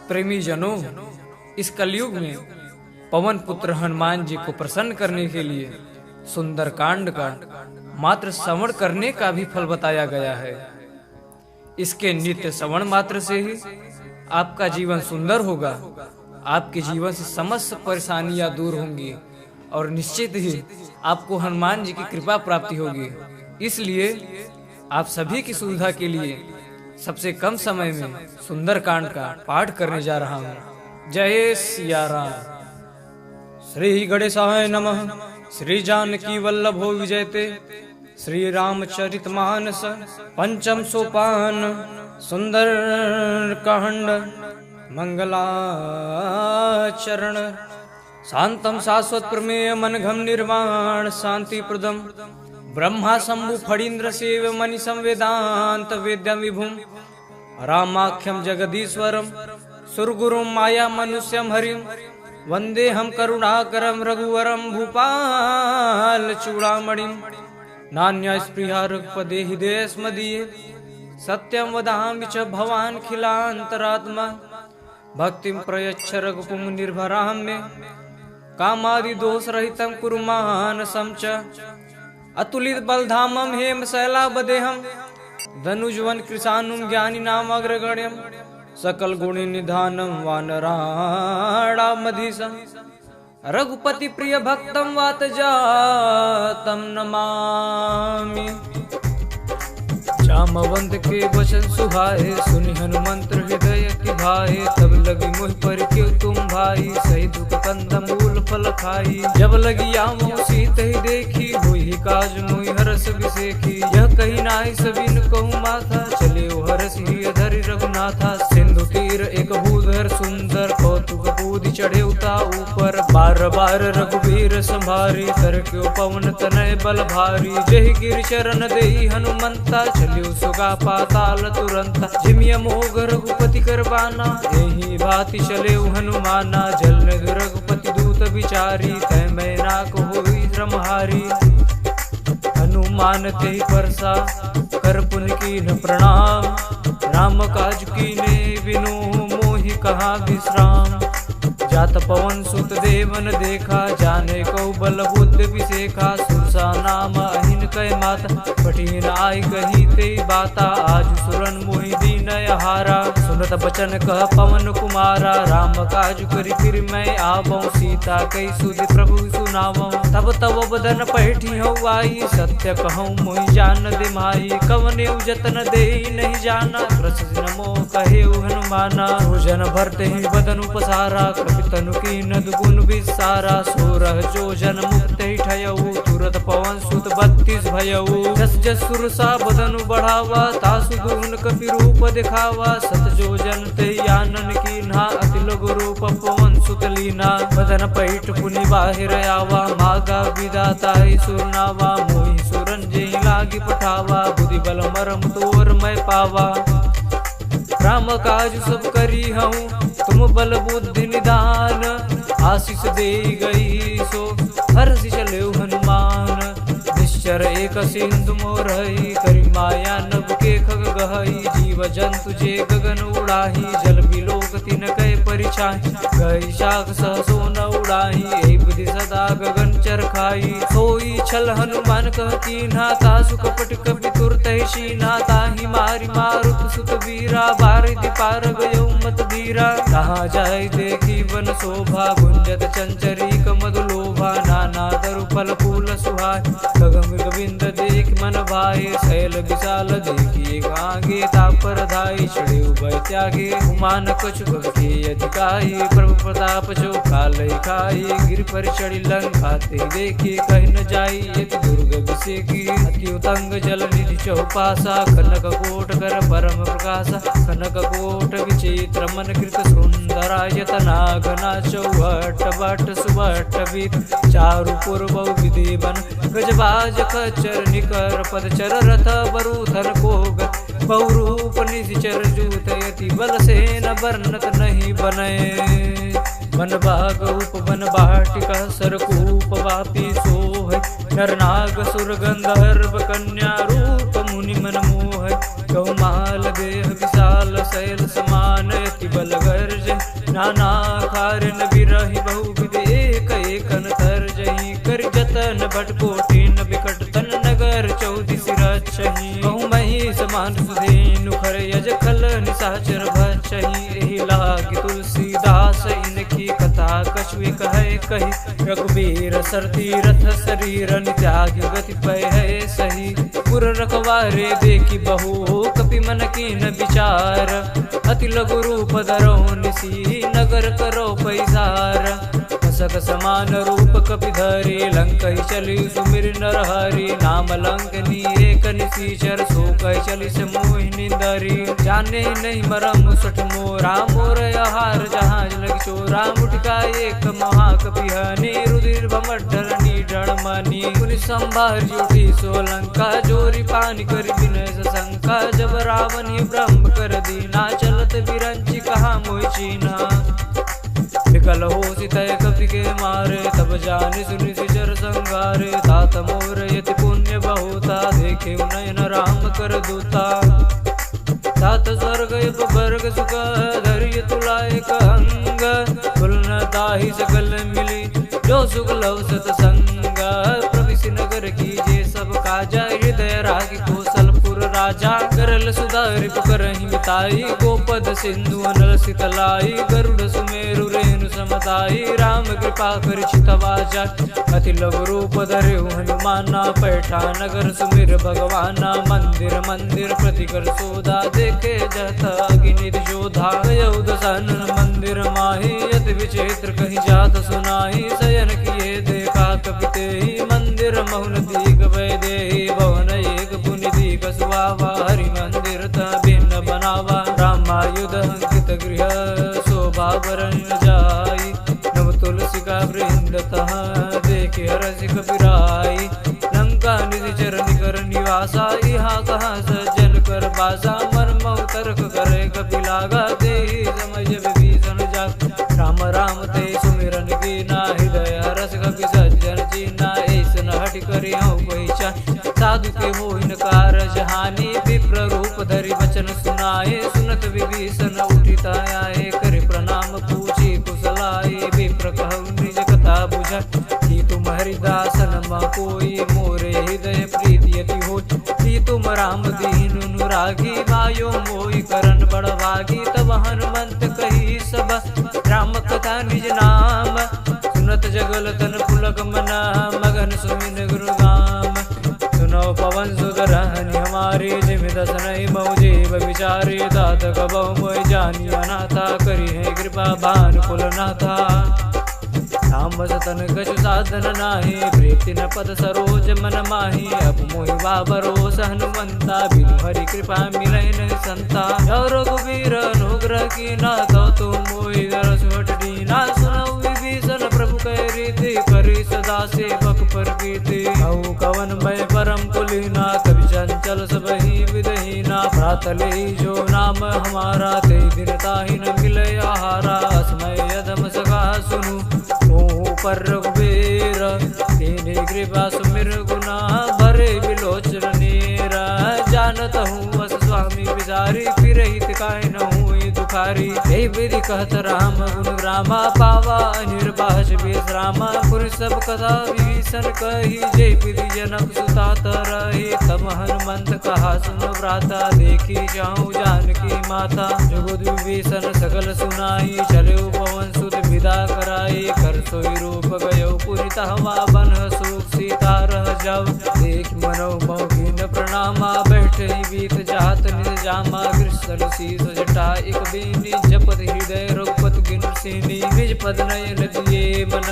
प्रेमी जनों, इस कलयुग में पवन पुत्र हनुमान जी को प्रसन्न करने के लिए सुंदर कांड का मात्र श्रवण करने का भी फल बताया गया है। इसके नित्य श्रवण मात्र से ही आपका जीवन सुंदर होगा, आपके जीवन से समस्त परेशानियां दूर होंगी और निश्चित ही आपको हनुमान जी की कृपा प्राप्ति होगी। इसलिए आप सभी की सुविधा के लिए सबसे कम समय में सुंदर कांड का पाठ करने जा रहा हूँ। जय सिया राम। श्री गणेशाय नमः। श्री जानकी वल्लभो विजयते। श्री रामचरितमानस पंचम सोपान सुंदर कांड मंगलाचरण शांतम शाश्वत प्रमेय मनघम निर्वाण शांति प्रदम ब्रह्मा शंभु फणीन्द्र सेव मणि संवेदांत वेद्यम विभुम रामाख्यम जगदीश्वरम सुरगुरुम माया मनुष्यम हरिम वंदे हम करुणाकरम रघुवरम भूपाल चूड़ामणिम नान्य स्पृहा रघुपदे हृदय स्मदीये सत्यम वदामि च भवान् खिलांतरात्मा भक्तिम प्रयच्छ रघुपुम निर्भराम में कामादि दोष रहितम कुरुमानसं च अतुलित बलधामम हेम शैलाबदेहम धनुजवन कृशानुम ज्ञानी नाम अग्रगण्यम सकल गुणी निधानम वानराणा मधीसम रघुपति प्रिय भक्तम वात जातम नमामि। जामवंत के वचन सुहाए सुनि हनुमंत हृदय की भाए तब लगी मुझ पर क्यों तुम भाई सही दुख कंदम मूल फल खाई जब लगी आमो सीत ही देखी हुई काज मुई हरस विसेखी यह कही नाई सबिन कहूँ माथा चले हरस ही धरि रघुनाथा सिंधु तीर एक भूधर सुंदर कौतुक बूधि चढ़े उता ऊपर बार बार रघुवीर संभारी कर क्यों पवन तनय बल भारी जय गिर चरण देई हनुमंता चले सुगा पाताल तुरंत जिमिय मोग रघुपति करबाना यही भांति चले हनुमाना जल रघुपति दूत विचारी तय मैं नाक होई श्रमहारी हनुमान ते परसा कर पुन कीन प्रणाम राम काज कीने बिनु मोहि कहा विश्राम जात पवन सुत देवन देखा जाने को बल बुद्ध विसेखा सुरसा नाम अहिन कय माता पठिन आई कही ते बाता आज सुरन मोहि दीन हारा सुनत बचन कह पवन कुमारा राम काज करि फिर मैं आवो सीता कई सुधि प्रभु सुनावो तब तब बदन पैठी हो आई सत्य कहूँ मोहि जान दे माई कवने जतन दे नहीं जाना कृष्ण नमो कहे हनुमाना भोजन भरते ही बदन उपसारा तनु की नद गुण विसारा सोरह जो जन मुक्त ठयऊ तुरत पवन सुत 32 भयऊ जस जस सुरसा बदन बढ़ावा तासु गुण कपि रूप दिखावा सत जो जन ते आनन की ना अति लघु रूप पवन सुत लीना बदन पैठ पुनि बाहिर आवा मागा विदाता ही सुरनावा मोहि सुरन जय लागी पठावा बुद्धि बल मरम तोर मैं पावा राम काज सब करी हूँ तुम बल बुद्धि निदान आशीष दे गई सो हर्ष चले हनुमान निश्चर एक सिंधु मोरही करी माया नभ के खग गहई जीव जंतु जे गगन उड़ाही जल बिलोक तिन कय परिछाई गई शाख सहसो न उड़ाही ए बुद्धि सदा गगन चर खाई सोई छल हनुमान कहती ना तासु कपट कपि तुरत शीना ताहि मारी मारुत सुत वीरा बारिधि पार गयो मत धीरा कहाँ जाय देखी वन शोभा गुंजत चंचरी कमदलोभा नाना तरु फल फूल सुहाय गगन गोविंद देख मन भाए शैल विशाल देखिए आगे तापर धाई चढ़े उभय त्यागे उमान कछु के अधिकारी प्रभु प्रताप जो काल खाई गिर पर चढ़ी लंका ते देखी कह न जाई एक दुर्ग विषेकी अति उतंग जल निधि चौपासा कनक कोट कर परम प्रकाशा कनक कोट विचित्र मन कृत सुंदरायतना घना चौहट बट सुबट बीत चारु पूर्व विधि बन गजबाज खच्चर निकर पदचर रथ बरूथन कोग बहुरूप निशिचर जूत यति बल से न वर्णत नहीं बने मन बाग उप बन बाटिका सरकूप वापी सोह नरनाग सुर गंधर्व कन्या रूप मुनि मन मोह गौमाल देह विशाल शैल समान यति बल गर्ज नाना कारण बिरहि बहुविध एक एक अंतर जही कर जतन भट कोटिन बिकट तन नगर 34 रचही बहु मही समान सुधेनु खर यज खल निशाचर भचही एहि लागी तुलसीदास इनकी कथा कछुए कहे कही रघुबीर सरती रथ शरीर त्याग गति पय है सही पुर रखवारे देखी बहु कपि मन कीन विचार अति लघु रूप धरो निसी नगर करो पैसार सक समान रूप कपि धरी लंक चली सुमिर नर हरि नाम लंकनी एक निशीचर सो कह चली से मोहिनी दरी जाने नहीं मरम सठ मोरा मोर आहार जहाज लग चोरा मुठका एक महाकपि हनी रुधिर भमडरनी डणमनी पुनि संभार जुटी सोलंका जोरी पानी कर विनय सशंका जब रावण ब्रह्म कर दीना चलत बिरंची कहा मोहि चीना विकल हो सितय कपि के मारे तब जानि सुनि सिचर संगारे तात मोर यति पुण्य बहुता देखे नयन राम कर दूता तात स्वर्ग वर्ग सुख धैर्य तुलाय अंग तुलन ताहि सकल मिली जो सुख लव सतसंग प्रविशि नगर की जे सब काजा हृदय रागी कौशलपुर राजा करल सुधारि करहि मिताई गोपद सिंधु अनल सितलाई गरुड़ सुमेरु रेणु समताई राम कृपा कर चितवाजा अति लघु रूप धर्यु हनुमाना पैठा नगर सुमिर भगवाना मंदिर मंदिर प्रतिकर सोधा देखे जत अग्नि जोधा दसन मंदिर माही अति विचित्र कहीं जात सुनाई शयन किए देखा कपिते मंदिर मौन दीग वैदे भवन एक पुनि दीग सुहावा हरि मंदिर भिन्न बनावा रामायुध अंकित गृह शोभा वरण जाई नव तुलसी का वृंद तह देखे हरसि कपिराई लंका निधि चरण कर निवासा यहाँ कहाँ सज्जन कर बासा मन मऊ तर्क करे कपि लागा दे समझ विभीषण जाग राम राम ते सुमिरन कीना हृदय हरस कपि सज्जन जीना ऐसन हट करी पहचान साधु के मोहिन कारज हानि विप्र रूप धरि वचन सुनाए सुनत विभीषण उठित आए करे प्रणाम पूछी कुशलाई विप्र कहु निज कथा बुझा कि तुम हरिदासन म कोई मोरे हृदय प्रीति अति हो कि तुम राम दीन अनुरागी मायो मोहि करन बड़भागी तब हनुमंत कही सब राम कथा निज नाम सुनत जगल तन पुलक मना मगन सुमिन गुरुगाम सुनो पवन सुगरहनि हमारे जिम दसनहि मऊ जीव विचारे तात कबहु मोहि जानिया नाथा करी है कृपा भानु कुलनाथा राम सतन कछु साधन नाही प्रीति न पद सरोज मन माही अब मोहि बाबरोस हनुमंता बिनु हरि कृपा मिलै नहीं संता जौ रघुवीर अनुग्रह कीना तो तुम मोहि दरस हट दीना सुनौ विभीषण प्रभु कह रीति करी सदा सेवक पर प्रीति कहु कवन भय परम कुलीना कवि चंचल सबहि विदहीना प्रातले जो नाम हमारा ते दिन ताहि न मिले आहारा अस्मय यदम सखा सुनु पर रघुबीर तेने कृपा सुमिर गुना भरे बिलोचन नेरा जानत हूँ बस स्वामी विचारी फिर हित काय न हुई दुखारी यही विधि कहत राम गुण रामा पावा अनिर्बाष बेस रामा पुर सब कथा विभीषण कही जय विधि जनक सुता रही तब हनुमंत कहा सुन भ्राता देखी जाऊँ जानकी माता जुगुद विभीषण सकल सुनाई चले पवन सुत विदा कराई कर सोई रूप गयो पुरी तहवा बन सुख सीता रह जाओ देख मनो मौखिन प्रणामा बैठे बीत जात निज जामा कृष्ण शीस जटा एक बेनी जपत हृदय रघुपत गिन सेनी निज पद नयन दिए मन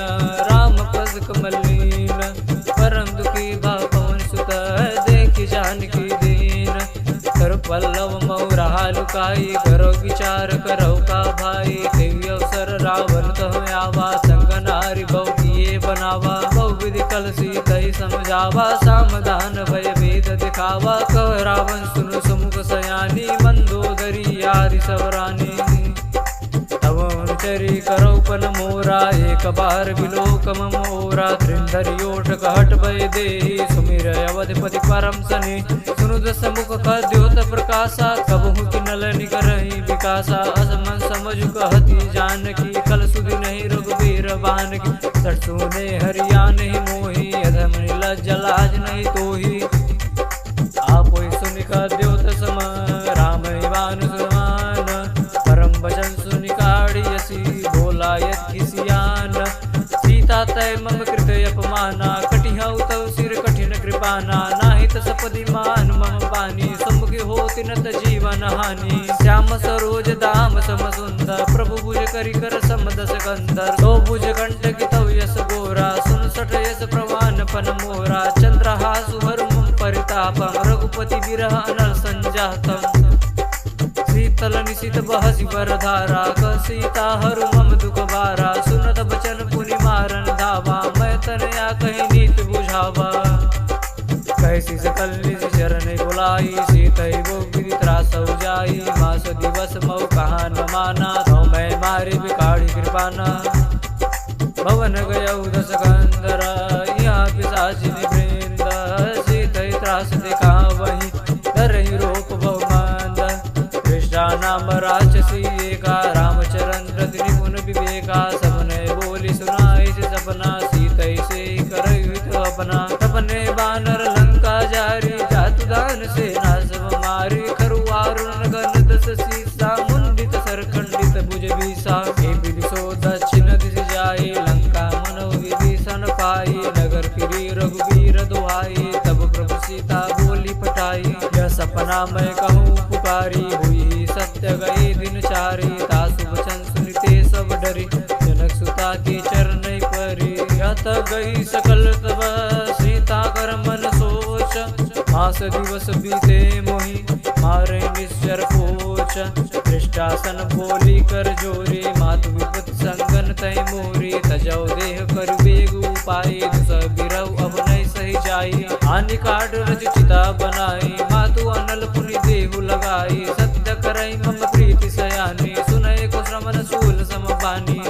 राम पद कमलीन परम दुखी भा पवन सुत देख जानकी दीन कर पल्लव मौरा लुकाई करो विचार करो का भाई देवी अवसर रावण तह आवा संग नारी बहु किए बनावा बहु विधि कलसी तही समझावा सामधान भय भेद दिखावा कह रावण सुन सुमुख सयानी मंदोदरी आदि सबरानी तब अनुचरी करो पन मोरा एक बार बिलोकम मोरा त्रिंधरी ओठ कहट भय दे सुमिर अवधिपति परम सने सुनुद समुख का द्योत प्रकाशा कबहु कि नल निकरहि विकासा असमन समझ कहती जानकी सुधि नहीं रघुबीर बान की। सरसों ने हरिया नहीं मोही, अधम लज्जा लाज नहीं तोही। आप सुनिका द्योत सम, राम मान सुमान। परम वचन सुनिकाड़ी यसी, बोला यत किसियान। सीता तय मम कृत अपमाना, कटिहउ तव सिर कठिन कृपाना। नाहित सपदि मान मम बानी, सम्मुखि होति नत जीवन हानि। श्याम सरोज दाम सम सुंदर, प्रभु भुज करि कर समदस कंदर। तो भुज कंठ की तव यस गोरा, सुन सठ यस प्रवान पन मोरा। चंद्रहासु हरुम परितापम, रघुपति विरह अनल संजातम। शीतल निशित बहसि बरधारा, क सीता हरु मम दुख बारा। सुनत बचन पुनि मारन धावा, मैं तनया कहीं नीत बुझावा। कैसी सकल निज चरण बुलाई, सीतै वो गिरि त्रासौ जाई। मास दिवस मऊ कहा न माना, तो मैं मारे बिकाड़ी कृपाना। भवन गयौ दस कंदरा, यहाँ पिशाचिनि वृंद। सीतै त्रास देखा वही, डरहि रोप बहुमांद। कृष्णा नाम राक्षसी एका, रामचरण त्रिगुण विवेका। सबने बोली सुनाई से सपना, सीतै से करहित अपना। सपने बानर लंका जारी, जातु दान से नासव मारी। खरुआरुण गण दस सीसा, मुंडित सरखंडित भुज बीसा। हे विदिशो दक्षिण दिश जाई, लंका मनो विभीषण पाई। नगर फिरी रघुवीर दुहाई, तब प्रभु सीता बोली पटाई। यह सपना मैं कहूँ पुकारी, हुई सत्य गई दिन चारी। तासु वचन सुनिते सब डरी, जनक सुता के चरण परी। यत गई सकल तब सीता कर मन सोच। मास दिवस बीते मोहि, मारे निश्चर पोच। दृष्टासन बोली कर जोरी, मातु विपत संगन तय मोरी। तजौ देह कर बेग उपाई, दुस बिरव अब नहीं सही जाई। हानि काट रचिता बनाई, मातु अनल पुनि देहु लगाई। सत्य करई मम प्रीति सयानी, सुनय को श्रमण शूल समबानी।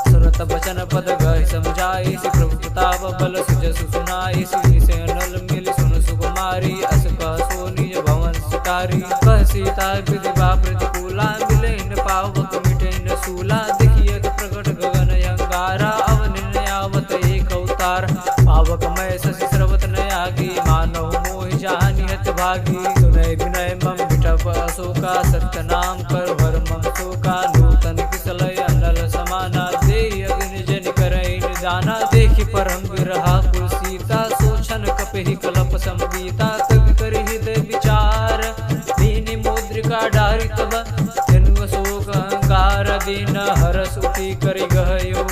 सुनत बचन पद गहि समझाई, प्रभु प्रताप बल सुजसु सुनाई। से अनल मिल सुन सुकुमारी, अस कह सो निज भवन सिकारी। कह सीता विधि बा प्रतिकूला, मिले न पावक मिटे न सूला। देखिए प्रकट गगन अंगारा, अवनिन आवत एक अवतार। पावक मैं शशि स्रवत नयागी, मानव मोहि जानि हत भागी। सुनय विनय मम बिटप अशोका, सत्य नाम कर भर मम शोका। नूतन किसलय अनल समाना, देहि अग्नि जनि करई निदाना। देखि परम बिरहा कुल सीता, सोचन कपिहि कलप संबीता। कवि करि हृदय विचार, दीनि मुद्रिका डारि तब। जनु अशोक अहंकार, दीन हरस उठी करि गहयो।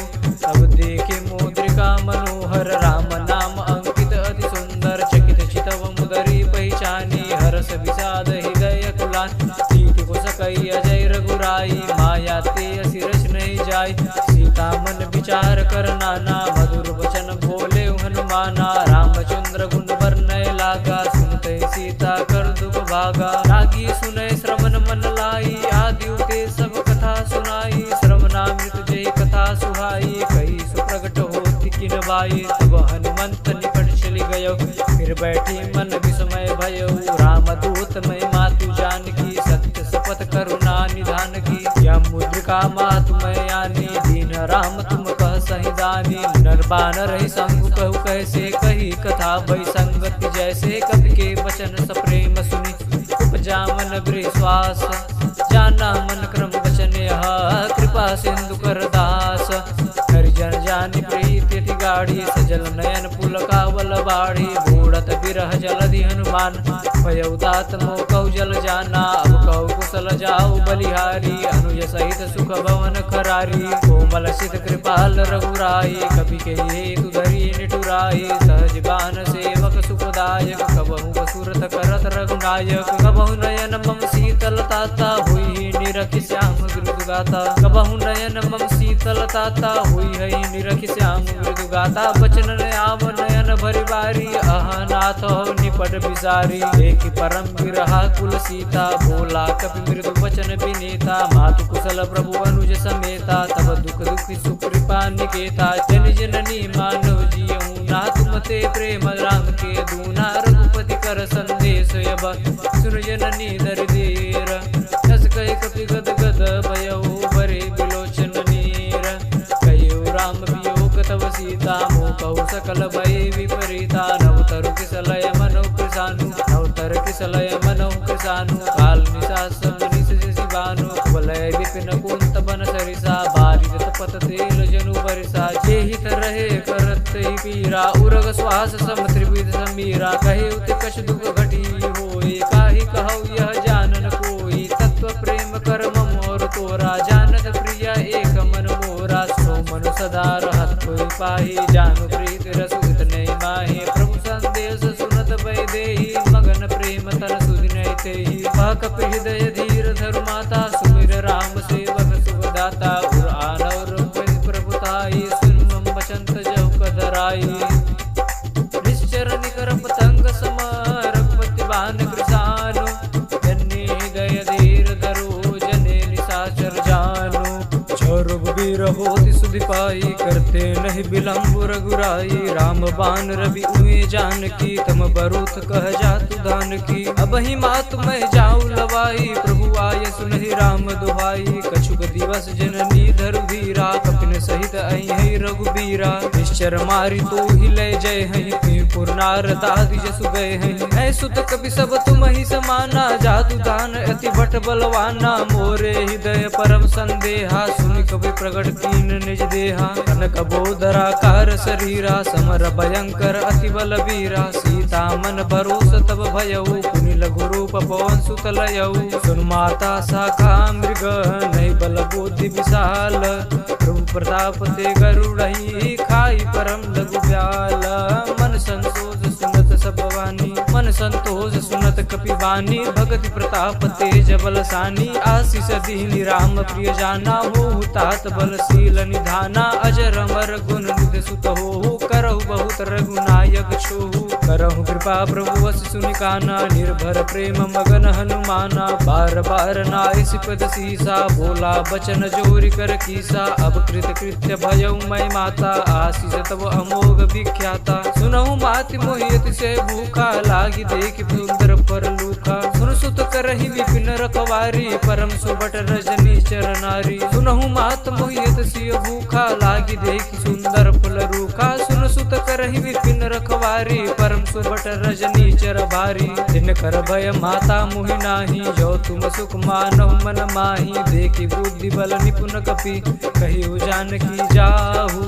तब देखि मुद्रिका मनोहर, राम नाम अंकित अति सुंदर। चकित चितव मुदरी पहचानी, हरस विषाद हृदय कुलान। सीत को सकई अजय रघुराई, माया ते असिरस नहीं जाय। सीता मन विचार कर नाना, मधुर वचन बोले हनुमाना। रामचंद्र गुण वर्णय लागा, सुनते सीता कर दुख भागा। रागी सुनय श्रवण मन लाई, आदि ते सब कथा सुनाई। श्रवणामृत जय कथा सुहाई, कही सुप्रगट होती किन बाई। तब हनुमंत निकट चली गयो, फिर बैठी मन विस्मय भयो। रामदूत मैं मातु जानकी, सत्य शपथ करुणा निधान की। यह मुद्रिका मातु मैं आनी, दीन राम तुम कह सही दानी। नर बानर ही संग कहु कैसे, कही कथा भई संगति जैसे। कवि के वचन सप्रेम सुनी, उपजा मन विश्वास। जाना मन क्रम वचन यह, कृपा सिंधु कर दास। हरिजन जानि प्रीति अति गाढ़ी, सजल नयन पुलकावल बाढ़ी। बूढ़त बिरह जलधि हनुमान, भयउ तात मोह कहु जल जाना। अब कहु कुशल जाऊ बलिहारी, अनुज सहित सुख भवन खरारी। कोमल सिद्ध कृपाल रघुराई, कवि के हेतु धरी निठुराई। सहज बान सेवक सुखदायक, कबहु बसुरत करत रघुनायक। कबहु नयन मम शीतल ताता, हुई निरखि श्याम मृदु गाता। कबहु नयन मम शीतल ताता, हुई है निरखि श्याम मृदु गाता। बचन आव नयन भरि बारी, अह नाथ निपट बिसारी। देखि परम बिरहा कुल सीता, बोला कपि मृदु वचन विनीता। मातु कुशल प्रभु अनुज समेता, तब दुख दुखि सुकृपा निकेता। जन जननी मानव जियहु, ना तुम ते प्रेम राम के दूना। रघुपति कर संदेश अब, सुन जननी दर देर। हस कहि कपि गद गद भयउ, बरे बिलोचन नीर। तव सीता मोकहु सकल भय विपरीता नवतर किसलय मनौ कृसानु नवतर किसलय मनौ कृसानु काल निशा सब निश शिवानु वलय विपिन कुंत बन सरिसा बारिज तपत तेल जनु बरिसा जेहि तरहे करत ही पीरा उरग श्वास सम त्रिविध समीरा कहे उत कछ दुख घटी होई काहि कहौ यह जानन कोई तत्व प्रेम कर्म मोर तोरा जानत प्रिय एक मन मोरा सो मनु सदा रहत कोई पाही जानु प्रीत रस इतने माही प्रभु संदेश सुनत भय देहि मगन प्रेम तन सुधिनहि तेहि कपि हृदय धीर धरु माता सुमिर राम सेवक सुखदाता उर आनवर प्रभुताई सुन मम बचंत जहु कदराई निश्चर निकर पतंग सम रघुपति बान कृसानु जन्य हृदय धीर धरो जने निशाचर जानु रघुबीर होति सुधि पाई करते नहीं विलंब रघुराई राम बान रवि उए जानकी तम बरूथ कह जातु दान की अब ही मात मैं जाऊ लवाई प्रभु आय सुनहि राम दुहाई कछुक दिवस जननी धरु धीरा कपिन सहित अहि रघुबीरा निश्चर मारी तो ही ले जय हई पुरनार दादी जसु गए हई ऐ सुत कपि सब तुम ही समाना जातु दान अति भट बलवाना मोरे हृदय परम संदेहा सुनि कवि प्रगट कीन निज देहा कनक बोधराकार शरीरा समर भयंकर अति बल वीरा सीता मन भरोस तब भयऊ पुनि लघु रूप पवन सुतलयऊ सुन माता शाखा मृग नहीं बल बुद्धि विशाल प्रभु प्रताप ते गरुड़हि खाई परम लघु ब्याल मन संतोष सुनत सब वाणी मन संतोष सुनत कपि वाणी भगति प्रताप तेज बलसानी आशीष दीनि राम प्रिय जाना हो तात बलशील निधाना अजर अमर गुण निधि सुत हो करहु बहुत रघुनायक छोहु करहु कृपा प्रभु वस सुनि काना निर्भर प्रेम मगन हनुमाना बार बार नाय सिपद सीसा बोला बचन जोरि कर कीसा अब कृत कृत्य भयउ मैं माता आशीष तब अमोघ विख्याता सुनहु माति मोहित से भूखा लागी देख सुंदर पर लूखा सुन सुत करहि विपिन रखवारी परम सुबट रजनी चरनारी सुनहु मात मोहित सिय भूखा लागी देखि सुंदर फल रूखा सुन सुत करहि विपिन रखवारी परम सुबट रजनी चर भारी दिन कर भय माता मोहि नाही जो तुम सुख मानव मन माही देखि बुद्धि बल निपुण कपि कहिउ जानकी जाहु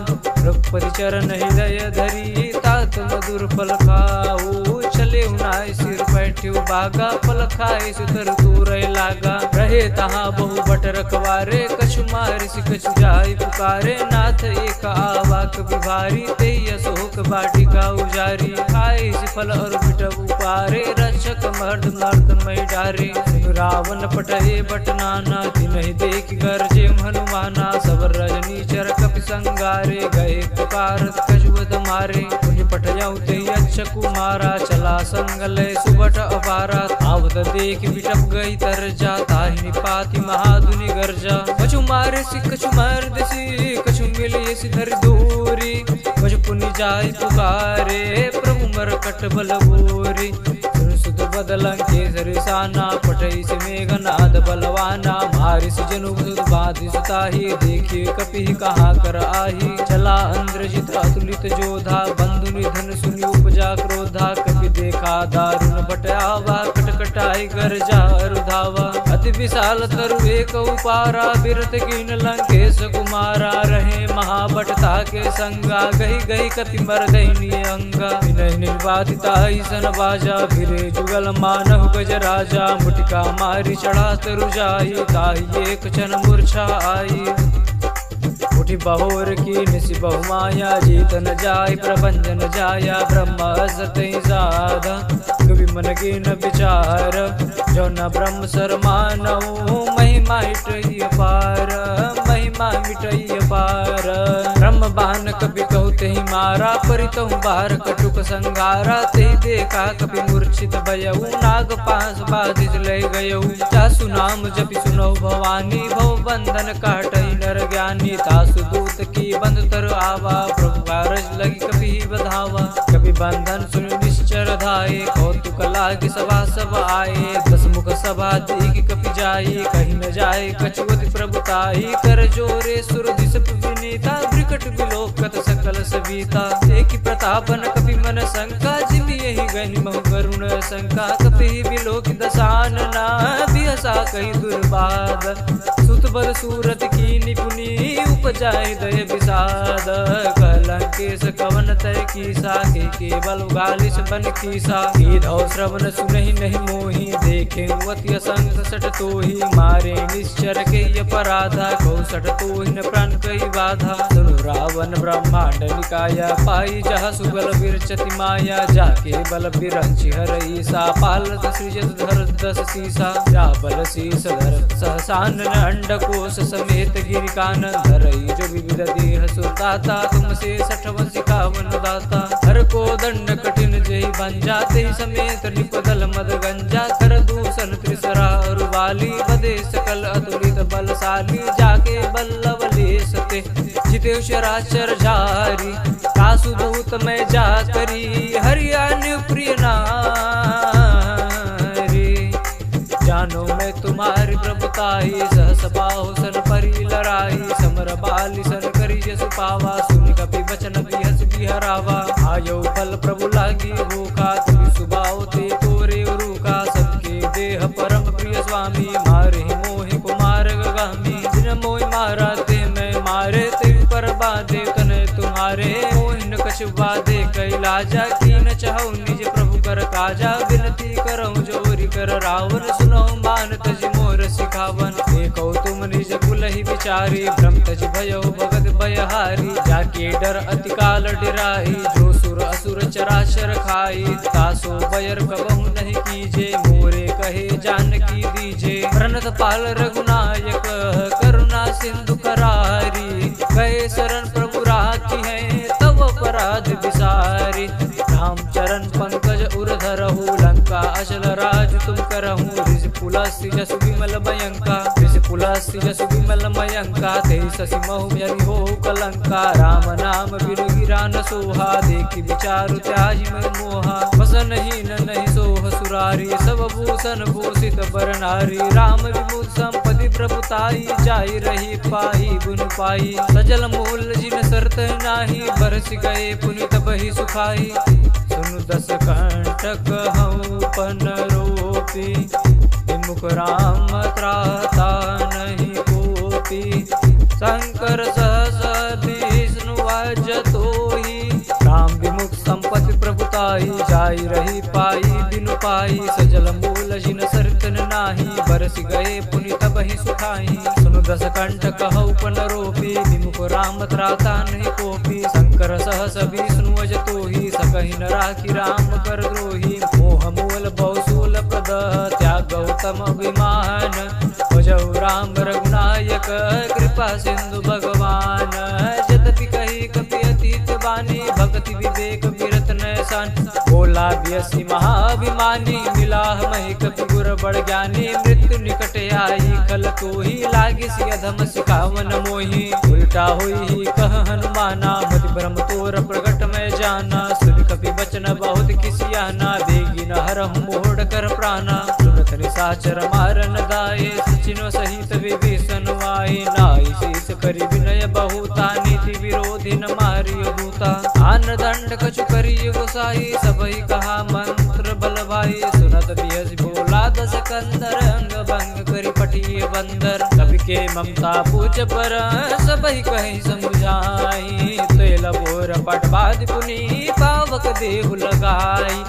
रघुपति चरण हृदय धरी तात मधुर फल खाऊ चले उनाय सिर बैठ्यो बागा फल खाए सुतर दूरय लागा रहे तहाँ बहु बट रखवारे कछु मार कछु जाय पुकारे नाथ एक आवाक विभारी ते अशोक बाटिका उजारी खाए फल और बिटब उपारे रक्षक मर्द मर्दमय डारे रावण पटहे बट नाना तिनहि देख गरजे हनुमाना सब रजनी चर कपि संगारे गए पुकारत कछुवत मारे उन्हें पटयऊ ते अच्छ कुमारा चला संगलय सुबट अपारा आवत देख बिटप गई तरजा ताहिनी पाति महादुनि गर्जा कछु मारे सि कछु मार देसी कछु मिले सिधर दूरी कछु पुनि जाय पुकारे प्रभु मरकट बल बोरी सुत बदलं केसरी साना पटई से मेघनाद बलवाना मारिस जनु बाधि सुताही देखिए कपि कहाँ कर आही चला इंद्रजित अतुलित जोधा बंधु निधन सुनि उपजा क्रोधा कपि देखा दारुण बट आवा कटकटाई गर्जा रुधावा अति विशाल तरु एक उपारा बिरत कीन लंकेश कुमारा रहे महाबटता के संगा गही गही कति मर गही अंगा विनय निर्वादिता सन बाजा फिरे जुगल मानव गज राजा मुटिका मारी चढ़ा तरु जाई ताही एक क्षण मूर्छा आई उठी बहोर की निशि बहु माया जीत न जाय प्रपंच न जाया ब्रह्म सतई साधा कवि मन की न विचार जो न ब्रह्म सर मानव महिमा मिटई पार महिमा मिटई पार ब्रह्म बान कभी कहु तेहि मारा परितहु बार कटुक संगारा तेहि देखा कभी मूर्छित भयउ नाग पास बाधित ले गयउ जासु नाम जपि सुनौ भवानी भव बंधन काटई नर ज्ञानी तासु दूत की बंद तर आवा प्रभु कारज लगी कभी बधावा कपि बंधन सुन निश्चर धाये, कौतुक लागे सभा सब आए, दस मुख सभा देख कपि जाई, कहीं न जाए कछुवति प्रभुताई, कर जोरे सुर दिस विनीता, विकट विलोकत सकल सविता, देखि प्रतापन कपि मन शंका, जिमि यही गनि महु करुण शंका, कपि विलोक दशानना, बिहसा कहि दुर्बाद, सुत बल सूरत की निपुनी, उपजाय दय विषाद, कलंकेश कवन तय कीसा, के बल गालिस बन कीसा, कीधौ श्रवण सुनहि नहीं मोहि, देखे अति असंख सठ तोहि, मारे निश्चर के अपराधा, कौसठ तोहि न प्राण कई बाधा, सुनु रावण ब्रह्मांड निकाया, पाई जहाँ सुबल विरचति माया, जाके बल बिरंचि हरईसा, पालत सृजत धर दस सीसा, जा बल शीस धर सहसान अंडकोश समेत गिरिकान, धरई जो विविध देह सुरदाता, तुमसे 60 सिखावन दाता, हर को दंड कठिन जय भंजा, ते समेत निपदल मद गंजा, कर दूषण त्रिसरा रुवाली, बदे सकल अतुलित बलशाली, जाके बल्लव लेसते जिते शराचर जारी, कासु भूत में जा करी, हरियाण प्रिय नारी, जानो मैं तुम्हारी प्रभुताई, सहस बाहु सन परी लड़ाई, समर बाली सन करी जसु पावा, सुनि कपि बचन बिहस बिहरावा, आयो बल प्रभु लागी भूखा, तुम सुबाओ ते तोरे रूखा, सबके देह परम प्रिय स्वामी, मारे मोहि कुमार गामी, जिन मोहि मारा ते मैं मारे, ते पर बाधे तने तुम्हारे, मोहि न कछु बाधे कैलाजा, की न चाहु निज प्रभु कर काजा, विनती करऊँ जोरी कर रावण, सुनो मान तज मोर सिखावन, देखो तुम निज कुल ही विचारी, भ्रम तज भयो भगत भयहारी, जाके डर अति काल डिराई, जो सुर असुर चराचर खाई, तासो बयर कबहु नहीं कीजे, मोरे कहे जानकी दीजे, प्रणत पाल रघुनायक करुणा सिंधु करारी, गए शरण प्रभु राखी है तब अपराध विसारी, राम चरण पंकज उरधरहु, लंका अचल राज तुम करहु, ऋषि पुलस्ति जसु विमल मयंका, ऋषि पुलस्ति जसु विमल मयंका, तेहि शशि महु जनि हो कलंका, राम नाम बिनु गिरा न सोहा, देखि विचारु त्याजि मन मोहा, वसन हीन नहीं सोह सुरारी, सब भूषण भूषित बर नारी, राम विमुख संपत्ति प्रभुताई, जाई रही पाई गुण पाई, सजल मूल जिन शर्त नाही, बरस गए पुनित बही सुखाई, सुनु दस कंटक हूँ पन रोपी, विमुख राम त्राता नहीं कोपी, शंकर सहस विष्णु वजतोहि, राम विमुख संपत्ति प्रभुताई, जाई रही पाई बिनु पाई, सजल मूल जिन सरतन नाही, बरस गए पुनित बही सुखाई, सुनु दस कंटक हूँ पन रोपी, विमुख राम त्राता नहीं कोपी, शंकर सहस विष्णु वजतोहि, सकहि न राखी राम कर द्रोही, मोह मूल बहुशूल प्रद त्याग गौतम अभिमान, भजऊ राम रघुनायक कृपा सिंधु भगवान, यद्यपि कही कपि अतीत बानी, भक्ति विवेक विरत नैसान, बोला बियसी महाभिमानी, मिला महि कपि गुर बड़ ज्ञानी, मृत्यु निकट आई खल तोहि, लागी सी अधम सिखावन मोहि, उल्टा हुई कह हनुमाना, मति भ्रम तोर प्रगट में जाना, सुन कपि बचन बहुत किसियाना, देगी न हरहु मोड़ कर प्राणा, सुनत निशाचर मारन दाये, सचिनो सहित विभीषण वाई, नाई शीस करि विनय बहुता, नीति विरोधी न मारियो दूता, आन दंड कछु करियो गोसाई, सबहि कहा मंत्र बल भाई, सुनत बिहस भोला दस कंदर, अंग भंग करि पटिए बंदर, कवि के ममता पूछ पर, सबहि कहि समुझाई, तेल बोर पटवाद पुनि, पावक देहु लगाई,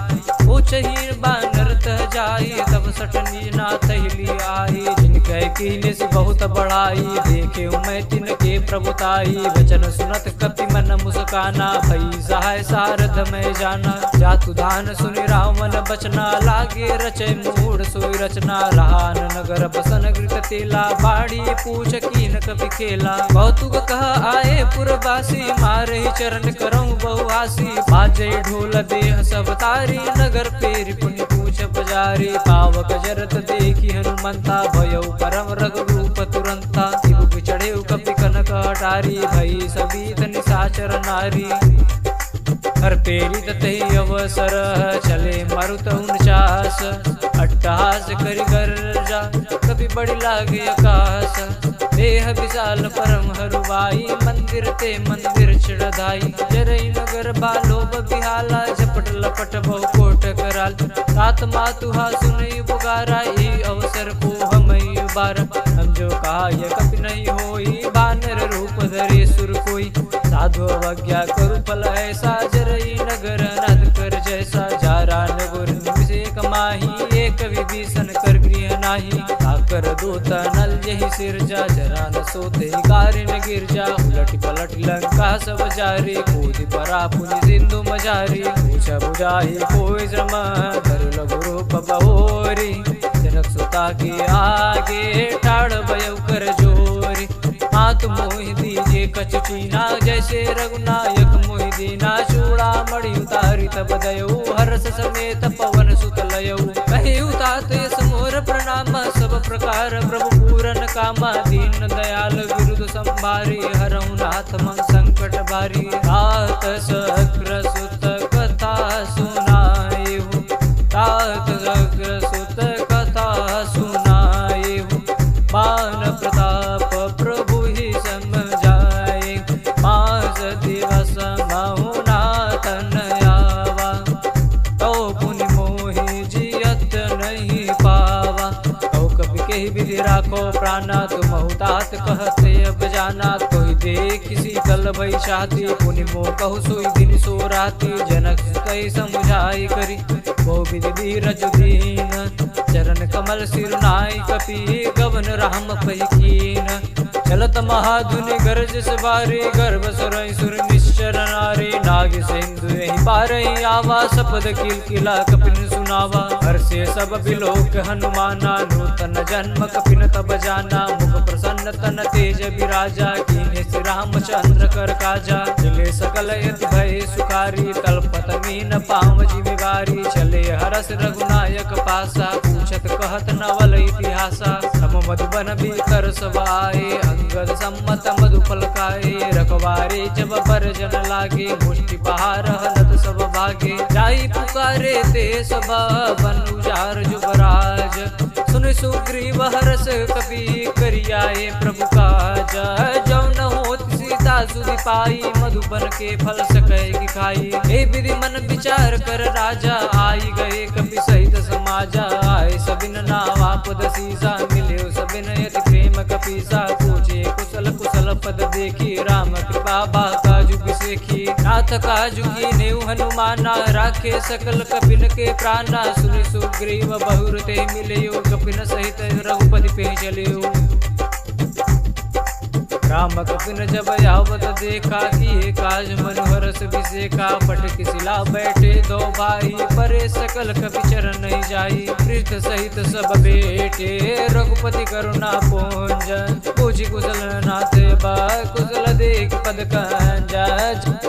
पूछहि बानर तह जाई, तब सटनी ना तैली आई, जिनके कीने से बहुत बड़ाई, देखे मैं तिनके प्रभुताई, वचन सुनत कपि मन मुस्काना, भई सहाय सारथ में जाना, जातु दान सुनि रावण बचना, लागे रचे मूढ़ सोई रचना, रहान नगर बसन गृत तेला, बाड़ी पूछ कीन कपि खेला, कौतुक कह आए पुरवासी, मारे चरण करऊँ बहुआसी, बाजे ढोल देह सब तारी, नगर पेरि पुनि पूछ बजारी, पावक जरत देखी हनुमंता, भयउ परम रघुरूप तुरंता, शिव चढ़े कपि कनक अटारी, भई सभी निशाचर नारी, हर पेरी तही अवसर चले मारुत 49 अट्टहास करी गर्जा कभी बड़ी लागे आकाश देह विशाल परम हरुवाई मंदिर ते मंदिर चढ़ाई जरई नगर बालो बिहाला झपट लपट बहु कोट कराल तात मातुहा सुनई पुकारा ई अवसर को हमई बार हम जो कहा यह कभी नहीं होई बानर रूप धरे सुर कोई साधु अवज्ञा करू फल ऐसा जरई नगर नद कर जैसा जारा नगर निमिषे कमाही एक विभीषण कर गृह नाही आकर दूता नल यही सिरजा जरा न सोते कारिन गिरजा उलट पलट लंका सब जारी कूद परा पुनि सिंधु मजारी पूछ बुझाही कोई श्रम धर लघु रूप बहोरी जनक सुता के आगे ठाड़ भयउ कर जोरी मात मोहि दीजे कचुचीना जैसे रघुनायक मोहि दीना चूड़ा मणि उतारी तब दयऊ हर्ष समेत पवन सुत लयऊ कहिउ ताते समोर प्रणाम सब प्रकार प्रभु पूरन कामा दीन दयाल विरुद्ध संभारी हरऊ नाथ मन संकट भारी तात सक्र सुत कथा सुनाएहु तात सक्र सुत कथा सुनाएहु मान प्रताप प्रभु ही समझाए मास दिवस महुनाथ नयावा तो पुनि मोहि जियत नहीं पावा तो कभी कही विधि राखो प्राणा तुम तात कहते अब जाना कोई देख किसी कल भई शाती पुनि मोह कहु सोई दिन सो राती जनक कई समझाई करी वो विधि धीरज दीन चरण कमल सिरुनाई कपि गवन राम पहिकीन चलत महाधुनि गरज सवारी गर्भ सुरई सुर निश्चर नारी नाग सिंधु यही पारई आवा सपद किल किला कपिन सुनावा हर्षे सब बिलोक हनुमाना नूतन जन्म कपिन तब जाना मुख प्रसन्न तन तेज विराजा कीने श्री रामचंद्र कर काजा चले सकल यति भय सुखारी तलपत मीन पाव जिमिवारी चले हरस रघुनायक पासा पूछत कहत नवल इतिहासा सम मधुबन भीतर सवाए अंगद सम्मत मधुफल खाए रखवारे जब पर जन लागे मुष्टि पहार हलत सब भागे जाई पुकारे ते सब बन उजार जुबराज सुन सुग्रीव हरस कपि करियाए प्रभु काज जो न होत सीता सुधि पाई मधुबन के फल सकै खाई हे विधि मन विचार कर राजा आई गए कपि सहित समाजा आए सबिन नाम आपद सीसा मिले सबिन यति प्रेम कपीसा पूछे कुशल कुशल पद देखी राम कृपा बा काजु बिसेखी नाथ काजु की नेउ हनुमाना राखे सकल कपिन के प्राणा सुनि सुग्रीव बहुर ते मिलियो कपिन सहित रघुपति पे चलियो राम कपिन जब यावत देखा कि काज मनोहर विषेका पटक शिला बैठे दो भाई परे सकल कपि चरण नहीं जाई पृथ सहित सब बेटे रघुपति करुणा पुंज पूछि कुशल नाथ बा कुशल देख पद कंज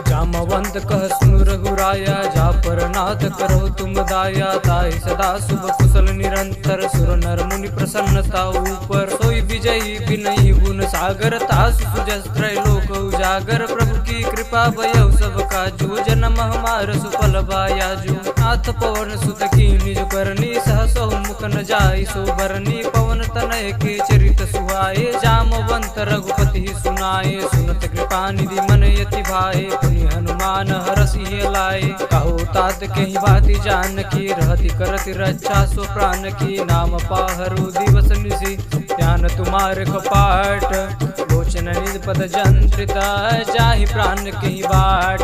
जामवंत कह सुनु रघुराया जा पर नाथ करो तुम दाया ताहि सदा शुभ कुशल निरंतर सुर नर मुनि प्रसन्नता ऊपर सोई विजयी विनयी गुण सागर तासु सुजस त्रैलोक उजागर प्रभु की कृपा भयउ सब काजू जन्म हमार सुफल बायाजू नाथ पवन सुत की निज करनी सहसो मुख न जाई सो बरनी पवन तनय के चरित सुहाए जामवंत रघुपति सुनाए सुनत कृपा निधि मन यति भाए पुनि हनुमान हरसि लाए कहु तात के ही बाती जान की रहति करति रक्षा सो प्राण की नाम पाहरु दिवस निशि ध्यान तुम्हारे कपाट लोचन निज पद जंत्रिता जाहि प्राण के बाट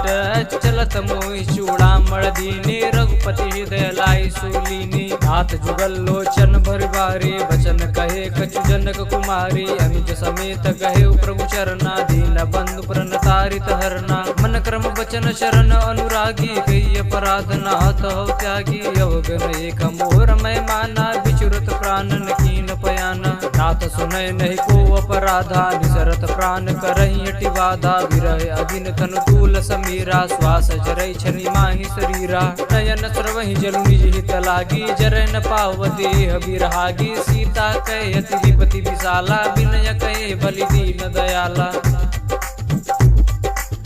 चलत मोहि चूड़ामण दीने रघुपति हृदय लाई सूलीनी नाथ जुगल लोचन भर बारी बचन कहे कछु जनक कुमारी अनुज समेत कहे प्रभु चरना दीन बंधु प्रण तारित हरना मन क्रम वचन शरण अनुरागी गई अपराध नाथ हो त्यागी अवगन एक मोर मैं माना बिचुरत प्राणन कीन पयाना नाथ सुनय नहीं को अपराधा निसरत प्राण करहि अटि बाधा विरह अगिन तनु तूल समीरा श्वास जरई छनि माहि शरीरा नयन स्रवहि जलु निज हित लागी जरय न पावते अभिरहागी सीता कहे अति विपति विशाला विनय कहे बलि दीन दयाला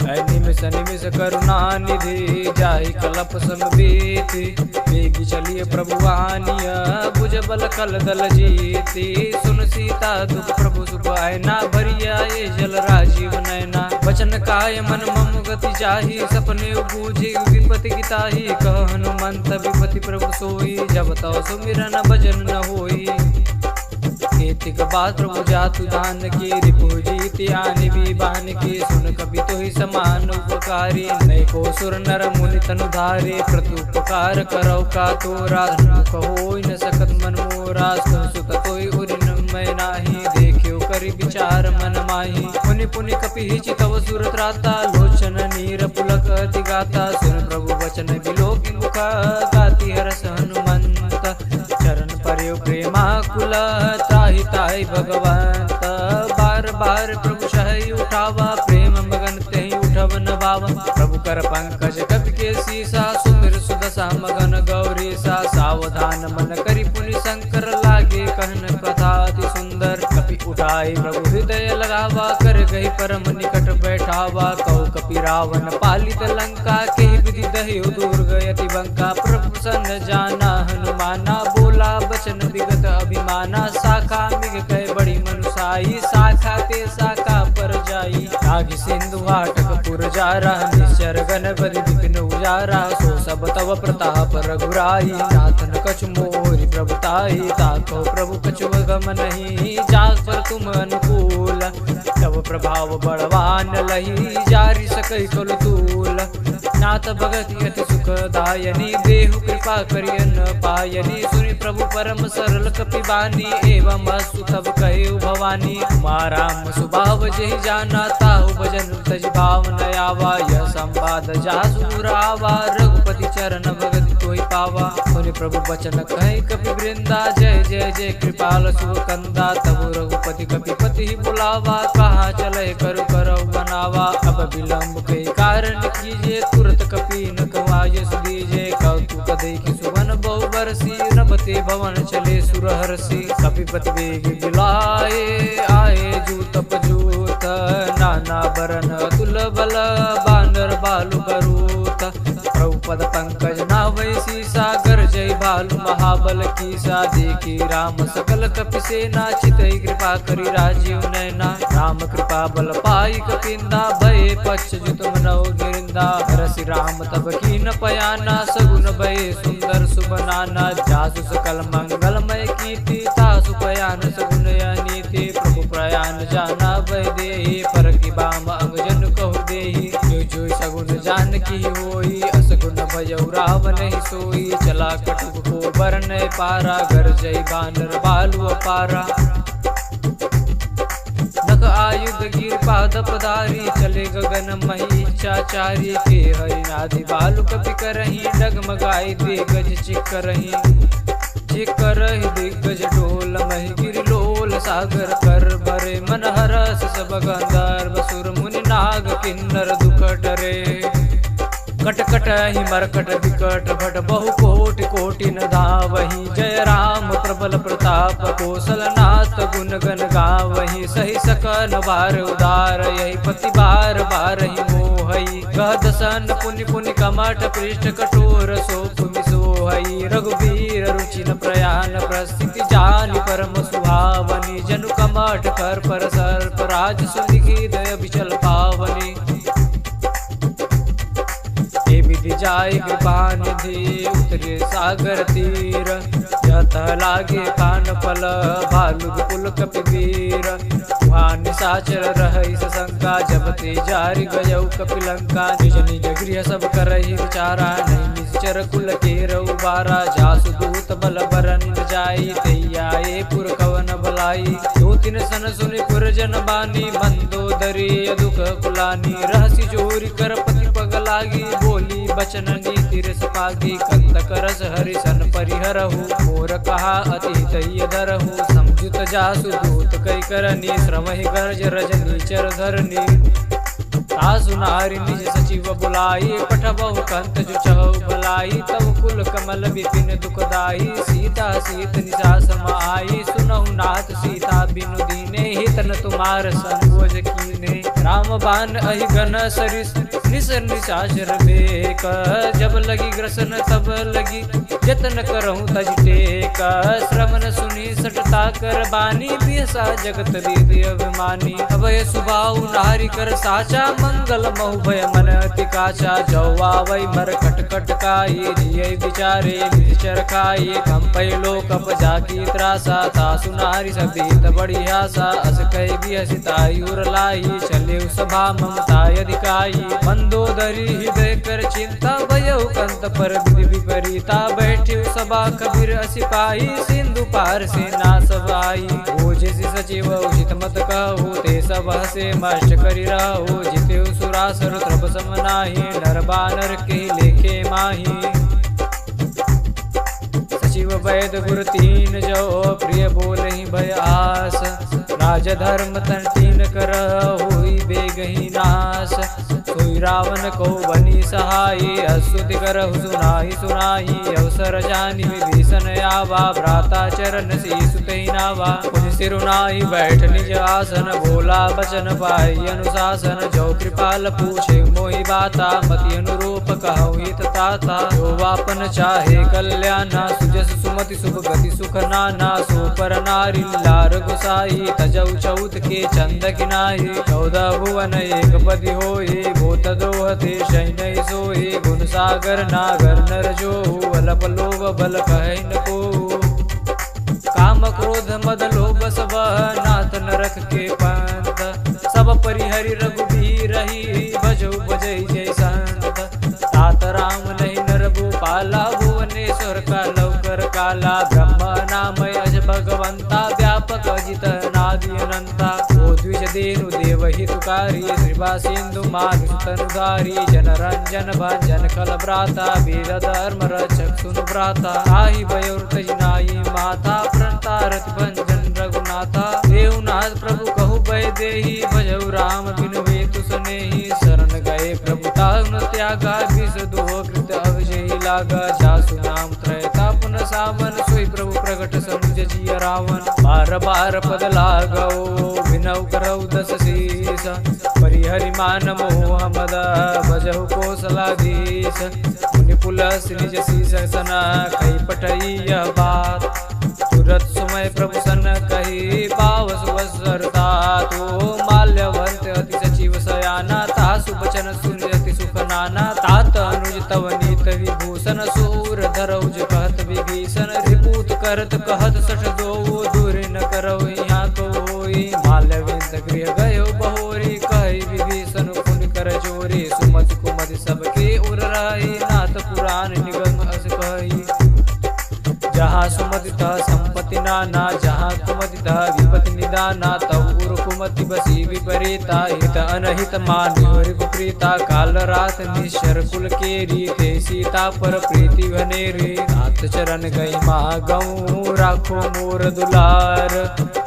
निमिष निमिष करुणा निधि जाहि कलप समबीति बेगी चलिए प्रभु आनिया बुझ बल कल दल जीति सुन सीता दुख प्रभु सुख आयना भरिया ये जल राजीव नैना वचन काय मन मम गति जाहि सपने बूझि विपति गिताहि कह हनुमंत विपति प्रभु सोई जब तव सुमिरन भजन न होई केतिक बात प्रभु जातु दान के रिपु जीति आनि बीबान के सुन कपि तो ही समान उपकारी नय को सुर नर मुनि तनु धारे प्रतुपकार करौ का तोरा कहो न सकत मन मोरा सुन सुत तोय उरिन मैं नाही देखियो करि विचार मन माही मुनि पुनि कपि हिचि तव सुर त्राता लोचन नीर पुलक दिगाता सुन प्रभु वचन बिलोकि मुख गाति हरस हनुमंत चरण पर्यो प्रेमाकुल ताहि ताहि भगवंत बार बार प्रभु सही उठावा प्रेम मगन तेहि उठव न बावा प्रभु कर पंकज कपि के सीसा सुमिर सुदशा मगन गौरी सा सावधान मन करि पुनि शंकर लागे कहन कथा अति सुंदर कपि उठाई प्रभु हृदय लगावा कर गई परम निकट बैठावा कौ कपि रावण पालित लंका के विधि दहि दूर गयति बंका प्रभु सन जाना हनुमाना बोला बचन विगत अभिमाना शाखा मिग कह बड़ी मनुषाई शाखा ते शाखा पर जाई राग सिंधु वाटक पुर जारा निश्चर गणपति विपिन उजारा सो सब तव प्रताप रघुराई नाथन कछु मोरि प्रभुताई ताको प्रभु कछु गम नहीं जाग पर तुम अनुकूल तव प्रभाव बड़वान लही जारी सकई कुल तूल नाथ भगति अति सुखदायनी देहु कृपा करियन पायनी सुनि प्रभु परम सरल कपि बानी एवं अस्तु तब कहे भवानी माराम सुभाव जहि जाना ताहु भजन तज भाव न आवा यह संवाद जासुरावा रघुपति चरण भगति तोहि पावा सुनि प्रभु वचन कहे कपि वृंदा जय जय जय कृपाल सुख कंदा तब रघुपति कपि पति बुलावा कहाँ चले करु करौ बनावा अब विलंब के कारण कीजिए तुरत कपि न कवाय सुदीजे कौतुक देखि सुवन बहु बरसी नभते भवन चले सुर हरसी कपिपति वेग बिलाए आए जूत पजूत नाना बरन तुल बल बानर बालु करूत प्रभुपद पंकज नावै सीसा गर जय भालु महाबल कीसा देखी राम सकल कपि सेना चितई कृपा करि राजीव नैना राम कृपा बल पाई कपिंदा भय पक्ष जुत मनौ गिरिंदा हरसि राम तब कीन पयाना सगुन भय सुंदर सुबनाना जासु सकल मंगलमय कीर्ति तासु पयान सगुन नीति प्रभु प्रयान जाना भय देहि पर की बाम अंगजन कहु देहि जो जो सगुन जान की होई असगुन भयउ रावण ही सोई चला कटुक को बरन पारा घर जय बानर बालु अपारा नख आयुध गिर पाद पधारी चले गगन मही चाचारी के हरिनादि बालु कपि करही डगमगाई दिग्गज चिकरही चिकरही दिग्गज डोल मही गिर लोल सागर कर भरे मन हरस सब गंधर्व सुर मुनि नाग किन्नर दुख डरे कट कट ही मरकट विकट भट बहु कोटि कोटि न धावही जय राम प्रबल प्रताप कौशलनाथ गुण गण गावही सही सकल बार उदार यही पति बार बार ही मोहई गहद सन पुनि पुनि कमठ पृष्ठ कठोर सोपुमि सोहई रघुवीर रुचि न प्रयाण प्रस्थिति जानि परम सुहावनी जनु कमठ कर पर सर्प राज सुनिखि दय बिचल पावनी विधि जाय कृपा निधि उतरे सागर तीर जत लागे कान फल भालु कुल कपिवीर वहाँ निशाचर रही सशंका जब ते जारि गयौ कपिलंका निज निज गृह सब करहि विचारा नहीं निश्चर कुल के रउबारा जासु दूत बल बरन जाई तैयाए पुर कवन बलाई दो तीन सन सुनि पुर जन बानी मंदोदरी दुख कुलानी रहसी चोरी कर पति पग लागी बोली बचन नीति रस पागी कंत करस हरिसन परिहरहु मोर कहा अति तय धरहु समझुत जासु दूत कई करनी श्रमहि गर्ज रजनी चर धरनी तासु नारी निज सचिव बुलाई पठबहु कंत जो चहु भलाई तब कुल कमल विपिन दुखदाई सीता सीत निशा समाई सुनहु नाथ सीता बिनु दीने हितन तुम्हार संबोज कीने। राम बाण अहि घन सरिस निस निशाचर बेक। जब लगी ग्रसन तब लगी जतन करहूँ तज टेक। श्रवण सुनी सटता कर बानी बिहसा जगत दीदी अभिमानी। अभय सुभाऊ नारी कर साचा मंगल महु भय मन अति काचा। जौवा वै मर कटकट काई जिय विचारे निचर खाई। कंपै लोक जाकी त्रासा तासु नारी सभीत बड़ी आशा। अस कह भी हसिताई उर लाई चले सभा ममताय अधिकाई। मंदोदरी हृदय कर चिंता भयउ कंत पर विधि विपरीता। बैठे सभा कबीर सिपाही सिंधु पार से ना सबाई। ओजे सचिव उचित मत कहू ते सब हसे मष्ट करि रहू। जिते सुरासुर त्रप समनाही नर बानर के लेखे माही। सचिव वैद गुर तीन जो प्रिय बोलहि भय आस। राज धर्म तन तीन कर हुई बेगही नाश। सोई रावण को बनी सहाई अस्तुति करहु सुनाई सुनाई। अवसर जानी विभीषण आवा भ्राता चरण शीसु तेहि नावा। पुनि सिरुनाई बैठ निज आसन बोला बचन पाई अनुशासन। जो कृपाल पूछे मोहि बाता मति अनुरूप कहु हित ताता। जो वापन चाहे कल्याणा सुजस सुमति शुभ गति सुख नाना। सो पर नारी लार गुसाई तजौ चौथ के चंद किनाई। 14 भुवन एक पति होई भूत दोहते शैन सोई। गुण सागर नागर नर जो अलप लोभ बल कह न को। काम क्रोध मद लोभ सब नाथ नरक के पंथ। सब परिहरि रघुबीर रही भजौ बजै जय संत। तात राम नहीं नर भूपाला भुवनेश्वर का लौकर काला। ब्रह्म नाम अज भगवंता व्यापक अजित नादि अनंता। ओ द्विज देनु देव हितकारी श्रीवा सिंधु मानु तनुधारी। जन रंजन भंजन खल भ्राता वेद धर्म रक्षक सुन भ्राता। आहि भयोर नाई माता प्रणता रति भंजन रघुनाथा। देवनाथ प्रभु कहु भय देहि भजौ राम बिनु हेतु सनेहि। शरण गए प्रभु ताउन त्यागा विष दोह कृत अविजयी लागा। जासु नाम त्रयता पुन सावन सोई प्रभु प्रगट समुझ जिय रावण। बार बार पद लागो विनौ करौ दस शीस। परिहरि मान मोह मद भजहु कौशलाधीश। मुनि पुलस निज शीस सन कही पठई यह बात। तुरत समय प्रभु सन कही पावस वसरता। तो माल्यवंत अति सचिव सयाना तासु बचन सुनि अति सुख नाना। तात अनुज तव नीत विभूषण सूर धरौज कहत विभीषण। रिपूत करत कहत सठ दो दूर न करौ यहाँ तो होई। माल्यवंत गृह गयो बहोरी कहि विभीषण पुण्य कर जोरी। सुमति कुमति सबके उर रही नाथ पुराण निगम अस कही। जहाँ सुमति तह संपत्ति नाना जहाँ कुमति तह विपत्ति निदाना। तव उर कुमति बसी विपरीता हित अनहित मानि विपरीता। काल रात निश्चर कुल केरी ते सीता पर प्रीति भनेरी। नाथ चरण गई मागऊ राखो मोर दुलार।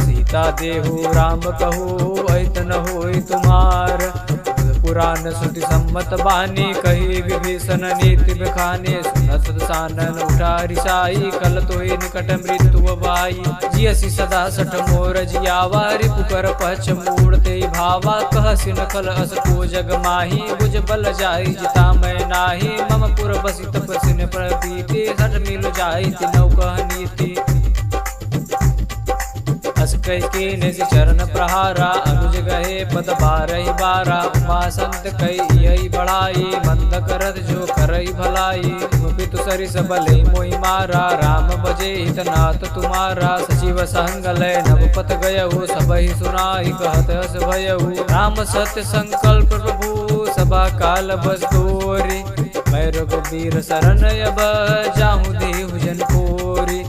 सीता देहु राम कहू ऐतन होई तुम्हार। पुराण श्रुति सम्मत बानी कही विभीषण नीति बखाने। सुनत सानन उठारी साई कल तोहि निकट मृत्यु बाई। जियसि सदा सठ मोर जियावा रिपु कर पछ मूढ़ते भावा। कहसि नखल अस को जग माही बुझ बल जाई जिता मैं नाही। मम पुर बसि तपसिन प्रतीति सठ मिल जाई तिनौ कह नीति। अस कह के चरण प्रहारा अनुज गहे पद बारहि बारा। उमा संत कही यही बढ़ाई मंद करत जो करई भलाई। पितु सरिस बलि मोहि मारा राम बजे हित नाथ तुम्हारा। सचिव संग लय नवपत गयहु सबहि सुनाई कहत हस भयहु। राम सत्य संकल्प प्रभु सभा काल बस तोरी। मैं रघुबीर शरण अब जाहु देहु जन कोरी।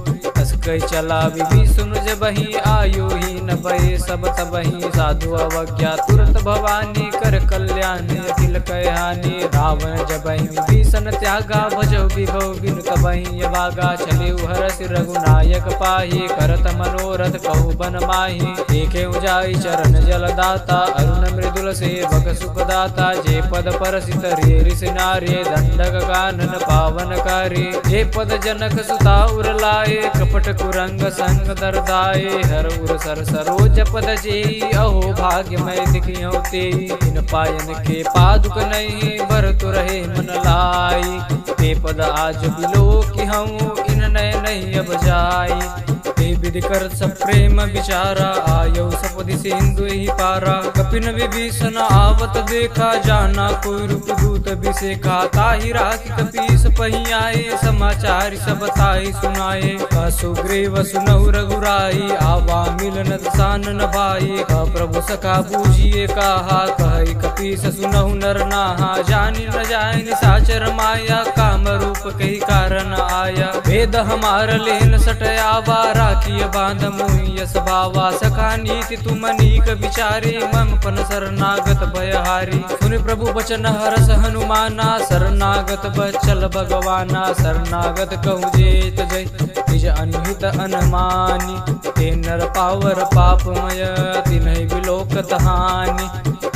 कई चला विभीषण जबहि आयु ही न भय सब तबहि। साधु अवज्ञा तुरत भवानी कर कल्याण अखिल कहानी। रावण जबहि विभीषण त्यागा भजौ विभव बिनु तबहि अभागा। चले हरसि रघुनायक पाहि करत मनोरथ कहु बन माहि। देखे जाई चरण जलदाता अरुण मृदुल सेवक सुखदाता। जे पद परसित ऋषि नारे दंडक कानन पावन कार्य। जे पद जनक सुता उर लाए कपट कुरंग संग दरदाए हर उर सर सरोज पद जेई अहो भाग्य मैं दिखियो तेई इन पायन के पादुक नहीं भरत रहे मन लाई ते पद आज बिलो कि हूँ इन नय नहीं अब जाई ते विधि कर सब प्रेम विचारा आयो सपदि सिंधु ही पारा कपिन विभीषण आवत देखा जाना कोई रूप दूत बिसेखा ताहि राखी कपीस पही आए समाचार सब ताहि सुनाए सुग्रीव सुनहु रघुराई आवा मिलन सान भाई प्रभु सखा बूझिए कहा कहि कपीस सुनहु नर नाहा जानी न जाय निशाचर माया काम रूप कही कारण आया वेद हमार लेन सटयावा राखिय बांध मोहि यस भावा सखा नीति तुम नीक विचारे मम पन शरणागत भयहारी सुनि प्रभु वचन हरस हनुमाना शरणागत बचल भगवाना शरणागत कहु जेत जय निज अनहित अनमानी ते नर पावर पापमय तिन्हि बिलोकत हानि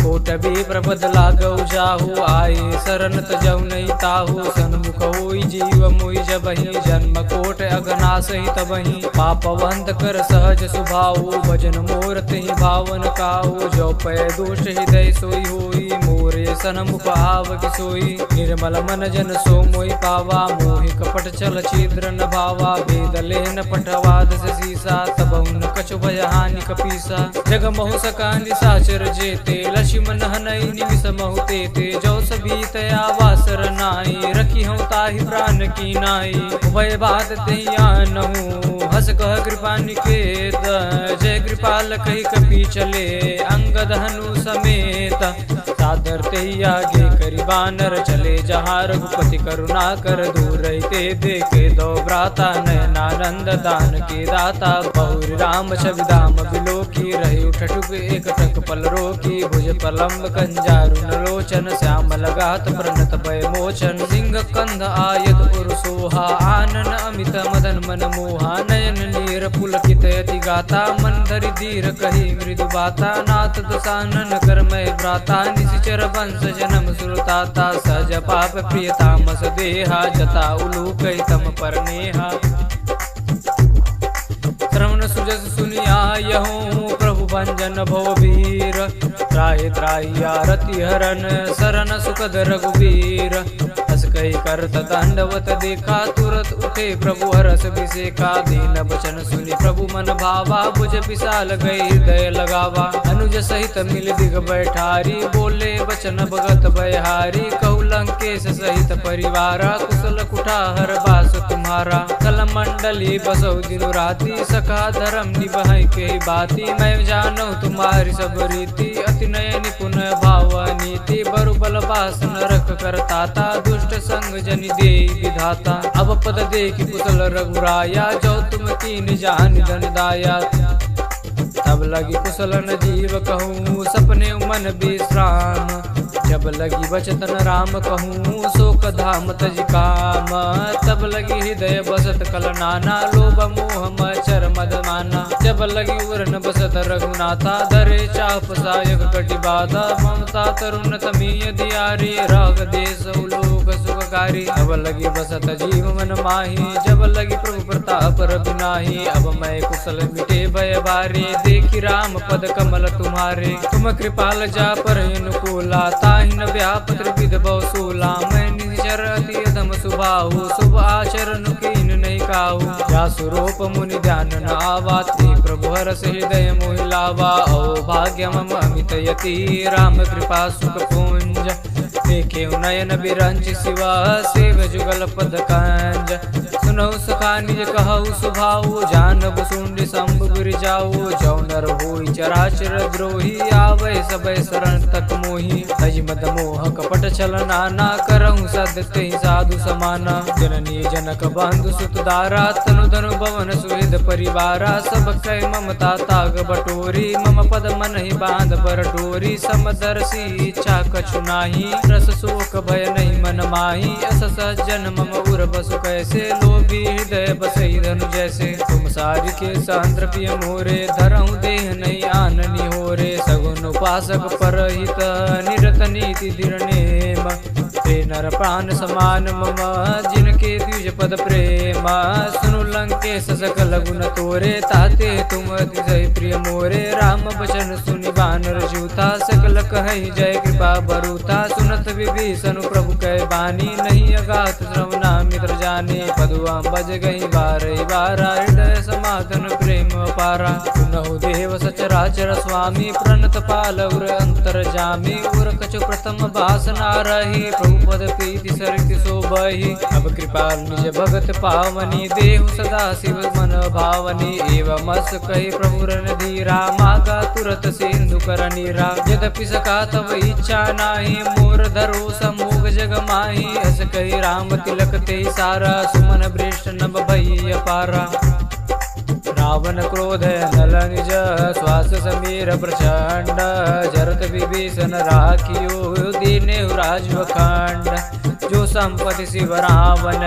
कोट भी प्रपद लागौ जाहु आए शरण तजौ नहीं ताहु सन्मुख होई जीव मोहि जबहि जन्म कोट अगना सहित बहि पापवंत कर सहज सुभाऊ भजन मोर तिहि भावन काऊ जो पै दुष्ट हृदय सोई होई मोरे सन्मुख आव कि सोई निर्मल मन जन सो मोहि पावा मोहि कपट छल छिद्र न भावा वेद लेन पठवाद से सीसा तबहुन कछु भय हानि कपीसा जग महु सका निशाचर जेते लक्ष्मण हनई निमिष महु तेते जो सभी तया वासर नाई रखी हूँ ताहि प्राण की नाई उभय बात तहियानहु हस कह कृपा निकेत जय कृपाल कही कपी चले अंगद हनु समेत सादर ते आगे करी बानर चले जहाँ रघुपति करुणा कर दूर रहते देखे दो भ्राता नयनानंद दान के दाता बहुरी राम छवि धाम बिलोकी रहे उठक एक टक पल रोकी भुज पलम्ब कंजारुन लोचन श्याम लगात प्रणत भय मोचन सिंह कंध आयत उर सोहा आनन अमित मदन मन मोहा नयन नीर पुलकित यति गाता मन धरि धीर कही मृदु बाता नाथ दसानन कर मय भ्राता निशिचर वंश जन्म सुरताता सज पाप प्रियतामस देहा जता उलूक तम पर नेहा श्रवण सुजस सुनिया यहूँ प्रभु भंजन भववीर त्राहि त्राहि आरति हरन शरण सुखद रघुवीर हस कही करत दंडवत देखा तुरत उठे प्रभु हरस विसेखा दीन बचन सुनि प्रभु मन भावा भुज विशाल गई हृदय लगावा अनुज सहित मिल दिग बैठारी बोले वचन भगत भयहारी कहु लंकेश सहित परिवारा कुशल कुठार बास तुम्हारा कल मंडली बसौ दिनु राति सखा धर्म निभाई के बाती मैं जानू तुम्हारी सब रीति अति नय निपुण भाव नीति बरु बल बास नरक करताता दुष्ट संग जनि दे विधाता अब पद दे कि कुशल रघुराया जो तुम कीन जान धन दाया तब लगी कुशल न जीव कहूँ सपने मन विश्राम जब लगी बचतन राम कहूँ शोक धाम तज काम तब लगी हृदय बसत कल नाना लोभ मोह मचर मद माना जब लगी उरन बसत रघुनाथा धरे चाप सायक कटि बाधा ममता तरुण तमीय दियारी राग देश लोक सुखकारी अब लगी बसत जीव मन माही जब लगी प्रभु प्रताप रघुनाही अब मैं कुशल मिटे भय बारी देखी राम पद कमल तुम्हारे तुम कृपाल जा पर अनुकूला ताहिन व्याप त्रिविध बहुसूला मैं निश्चर अति अधम सुभाहु शुभ आचरण कीन नहीं काहू जा स्वरूप मुनि ध्यान न आवाते प्रभु हरस हृदय मोहि लावा ओ भाग्य मम अमित यति राम कृपा सुख पुंज देखे नयन बिरंच शिवा सेव जुगल पद कंज सुनहु सखा निज कहु सुभाऊ जानब सुंड शंभ गिर जाऊ जौ नर होई चराचर द्रोही आवे सबे शरण तक मोही तज मद मोह कपट छल नाना करहु सदते साधु समाना जननी जनक बंधु सुत दारा तनु धनु भवन सुहृद परिवारा सब कह ममता ताग बटोरी मम पद मन ही बांध पर डोरी समदर्शी इच्छा कछु नाही रस शोक भय नहीं मन माही अस सज्जन मम उर बसु कैसे लोभी हृदय बसई धनु जैसे तुम सारि के सांद्र पिय मोरे धरहु देह नहीं आननी हो रे सगुन उपासक परहित निरत नीति दृढ़ नेम ते नर प्राण समान मम जिनके द्विज पद प्रेम सुनु लंकेश सकल गुण तोरे ताते तुम अतिशय प्रिय मोरे राम बचन सुनि बानर जूता सकल कहई जय कृपा बरूता सुनत विभीषण प्रभु कह बानी नहीं अगात श्रवणा मित्र जाने पदुआ बज गई बारही बारा हृदय समाधन प्रेम पारा सुनहु देव सचराचर स्वामी प्रणत पाल उर अंतर जामी उर कछु प्रथम भाषना रही प्रभु पद प्रीति सरित शोभहि अब कृपाल निज भगत पावनी देहु सदा शिव मन भावनी एवं अस कही प्रभु रन धीरा मागा तुरत सिंधु कर नीरा यद्यपि सका तब इच्छा नाही मोर धरो समूह जग माही अस कही राम तिलक ते सारा सुमन भ्रेष्ठ नभ भई अपारा रावण क्रोध नल निज श्वास समीर प्रचंड जरत विभीषण राखियो दीने राजवखंड जो संपत्ति शिव रावण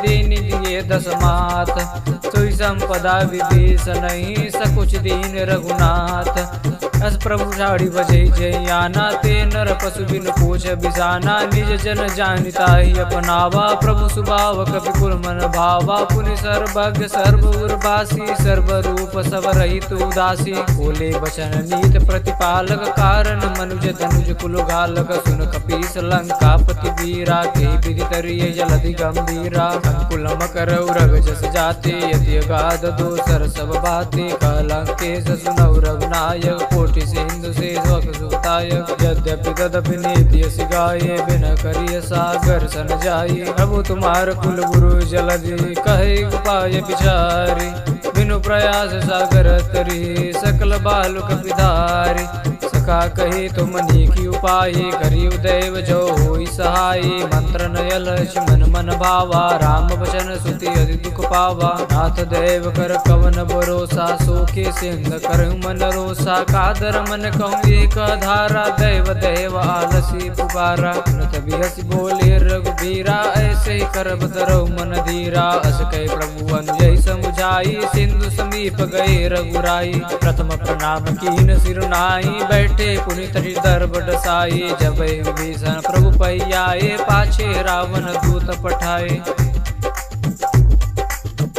दीन दिए दस मात सोई संपदा विभीषण सकुच दीन रघुनाथ अस प्रभु झाड़ी बजई जय आना ते नर पशु बिन पूछ बिसाना निज जन जानिता ही अपनावा प्रभु सुभाव कपि कुल मन भावा पुनि सर्वज्ञ सर्व उर्वासी सर्व रूप सब रहित उदासी बोले वचन नीत प्रतिपालक कारण मनुज धनुज कुल घालक सुन कपीस लंकापति वीरा के विदितरिय जलधि गंभीरा अंकुल मकर उरग जस जाते यति अगाध दोसर सब बाते कलंकेश सुनौ रघुनायक कोटि सिंधु से सुतायक यद्यपि तदपि नीति यसी गाये बिन करिय सागर सन जाये प्रभु तुम्हार कुल गुरु जलधि कहे उपाय विचारी बिनु प्रयास सागर तरी सकल बालुक विदारी सखा कही तुम नीकी उपाय करियु दैव जो होई सहाय मंत्र नयल मन मन भावा राम वचन सुति अति दुख पावा नाथ देव कर कवन भरोसा सोके सिंध कर मन रोसा कादर मन कहूँ एक धारा दैव देव आलसी पुकारा तभी हसी बोले रघुबीरा ऐसे ही करब तरौ मन धीरा अस कहे प्रभु अनुजय समुझाई सिंधु समीप गए रघुराई प्रथम प्रणाम कीन सिरुनाई बैठे पुनित हृदय बडसाई जब विभीषण प्रभु पह्याए पाछे रावण दूत पठाए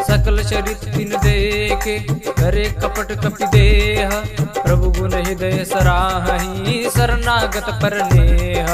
सकल चरित दिन देखे करे कपट कपि देह प्रभु गुण हृदय सराहि शरणागत पर नेह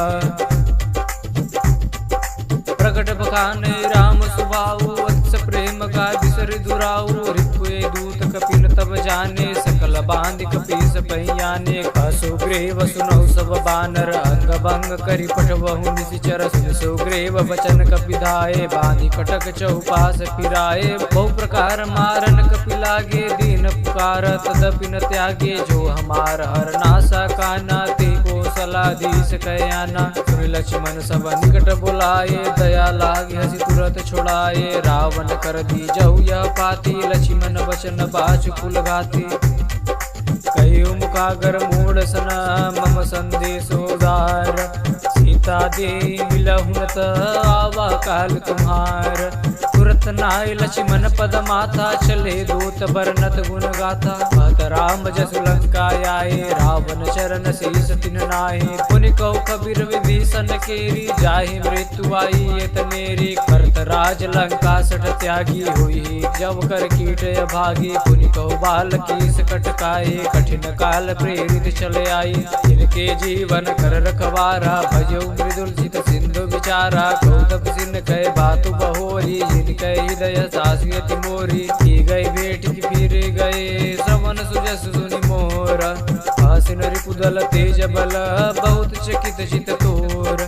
प्रकट बखान राम सुभाऊ वत्स प्रेम का बिसर दुराऊ रिपुए दूत कपिन तब जाने सकल बांध कपीस पहियाने सुग्रीव सुनौ सब बानर अंग भंग करि पठबहु निशिचर सुन सुग्रीव वचन कपिधाये बांधि कटक चौपास फिराए बहु प्रकार मारन कपि लागे दीन पुकार तदपि न त्यागे जो हमार हर नासा काना ते को सलाधीश कयाना सुन लक्ष्मण सब निकट बुलाए दया लागे हसी तुरत छोड़ाए रावण कर दी जहु यह पाती लक्ष्मण वचन बाच कुल गाती कहियो मुखागर मूढ़ सना मम संदेशोदार सीता दे मिलहुनत आवा काल तुम्हार तुरत नाय लक्ष्मण पद माथा चले दूत बरनत गुण गाथा महत राम जसु लंका आए रावण चरण शीस तिन नाहि पुनि कहु कबीर विभीषण केरी जाहि मृत्यु आई एत मेरी करत राज लंका सठ त्यागी हुई जब कर कीट भागी पुनि कहु बाल कीस कटकाए कठिन काल प्रेरित चले आई इनके जीवन कर रखवारा भजो मृदुल चित सिंधु विचारा कौतप सिंह कह बातु बहोरी जिनके हृदय सासियति मोरी की गई बेटी फिर गए श्रवण सुजस सुनि मोर आसिन रिपुदल तेज बल बहुत चकित चित तोर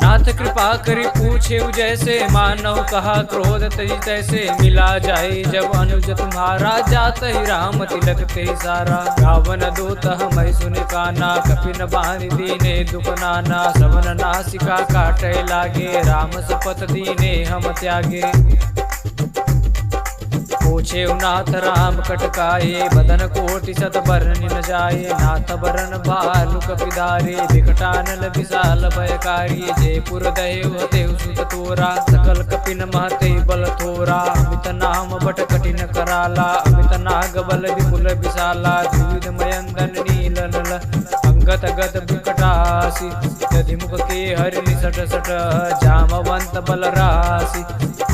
नाथ कृपा करी पूछे जैसे मानव कहा क्रोध तजी तैसे मिला जाए जब अनुज तुम्हारा जात ही राम तिलक ते सारा रावण दूत हम सुने काना कपिन बांधि दीने दुख नाना श्रवण नासिका काटे लागे राम सपथ दीने हम त्यागे पूछे नाथ राम कटकाए बदन कोटि सत बरन न जाए नाथ बरन भालु कपिधारे विकटानल विशाल भयकारी जयपुर दहेव देव सुत तोरा सकल कपिन महते बल थोरा अमित नाम बट कठिन कराला अमित नाग बल विपुल विशाला द्विविध मयंदन नील नल अंगत गत विकटा राशि, यदि मुख के हरि सट सट जामवंत बल राशि।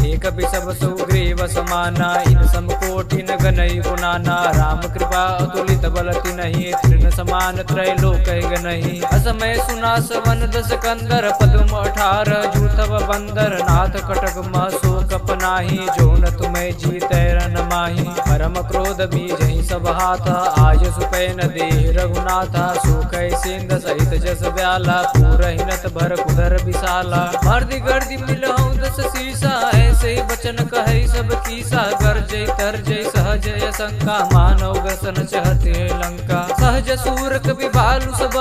एक बिसब सुग्रीव समाना, इन सम कोटि न गनई गुनाना। राम कृपा अतुलित बल तिनहि, तृण समान त्रैलोक गनहि। असमय सुना सवन दस कंदर, पद्म 18 जूथव बंदर। नाथ कटक महशोक पनाहि, जो न तुम्हें जीतै रन माहि। परम क्रोध बीजहि सब हाथा, आय सुपैन देहि रघुनाथा। सुकै सिंध सहित जस ब्याला, पूरहिनत भर कुदर विशाला। मर्दि गर्दि मिलहु दस सीसा, ऐसे बचन कहै सब कीसा। गर्जय तरजय सहजय शंका, मानव ग्रसन चहते लंका। सहज सूर कवि भालु सब,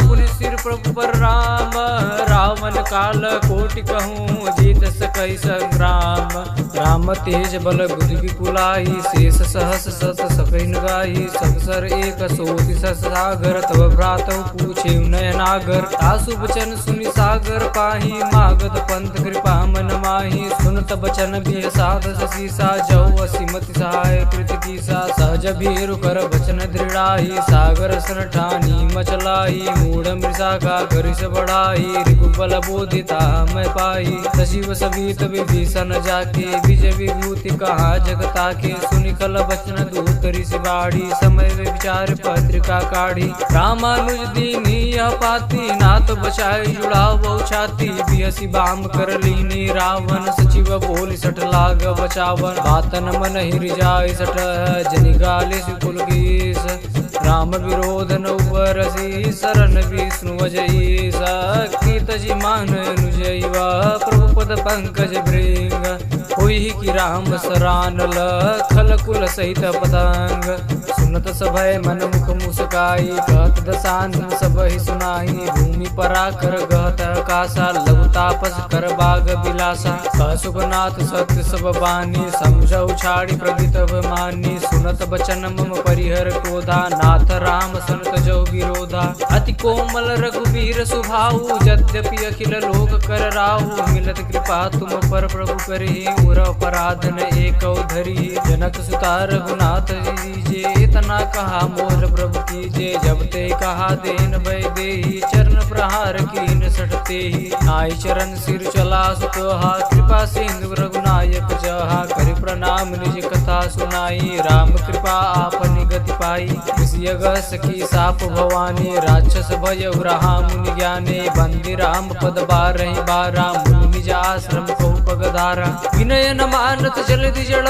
पुनि सिर प्रभु पर राम। रावण काल कोटि कहूँ, जीत सकई संग्राम। राम तेज बल बुद्धि विपुलाई, शेष सहस सत सपैन गाई। सब सर एक सोति सस सागर, तब भ्रातु पूछे नयनागर। तासु बचन सुनि सागर पाही, मागध पंथ कृपा मन माही। सुनत बचन बिह साधस सीसा, जौ असीमति सहाय कृत कीसा। सहज भीरु कर बचन दृढ़ाई, सागर सन ठानी मचलाई। मूढ़ मृषा का करिस बढ़ाई, रिपुबल बोधिता मैं पाई। सजीव सवित विभीषण जाके, विजय विभूति कहा जगता के। सुनि कल बचन दूत ऋषि बाढ़ी, समय विचार पत्रिका काढ़ी। रामानुज दीनी यह पाती, नाथ बचाई जुड़ावो छाती। बिहसी बाम कर लीनी रावण, सचिव बोली सठ लाग बचावन। बातन मन हिर जाय सठ, जनि गाले सुकुल गीस। राम विरोध न बरसी, शरण विष्णु अजई। शक्ति तजि मान अनुजैवा, प्रभु पद पंकज भृंग। होई कि राम सरानल, खल कुल सहित पतंग। सुनत सभय मन मुख मुस्काई, कहत दसानन सब ही सुनाई। भूमि पराकर गहत कासा, लघु तापस कर बाग बिलासा। कह सुखनाथ सत्य सब बानी, समझौ छाड़ी प्रगित मानी। सुनत बचन मम परिहर क्रोधा, नाथ राम सनत जो विरोधा। अति कोमल रघुवीर सुभाऊ, यद्यपि अखिल लोक कर राहु। मिलत कृपा तुम पर प्रभु करी, उर अपराध न एकौ धरी। जनक सुता रघुनाथ जी, इतना कहा मोर प्रभु कीजे। जब ते कहा देन भय देहि, चरण प्रहार कीन सटते ही। नाई चरण सिर चला सुतोहा, कृपा सिंधु रघुनायक जहा। करि प्रणाम निज कथा सुनाई, राम कृपा आपनि गति पाई। विषय सखी साप भवानी, राक्षस भय रहा मुनि ज्ञाने। बंदी राम पद बारहि बारा, मुनि निज आश्रम कहु पगधारा। विनय न मानत जल्दि जड़,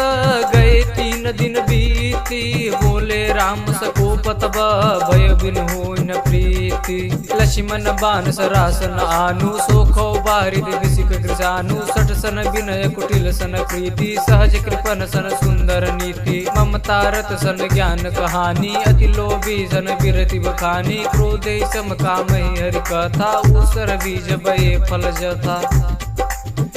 गए 3 दिन बीती। बोले राम सकोप तब, भय बिन होई न प्रीति। लक्ष्मण बान सरासन आनु, सोखौ बारिद विसिक कृशानु। सठ सन विनय कुटिल सन प्रीति, सहज कृपन सन सुंदर नीति। ममता रत सन ज्ञान कहानी, अति लोभी सन बिरति बखानी। क्रोधे सम कामहि हरि कथा, उसर बीज बये फल जथा।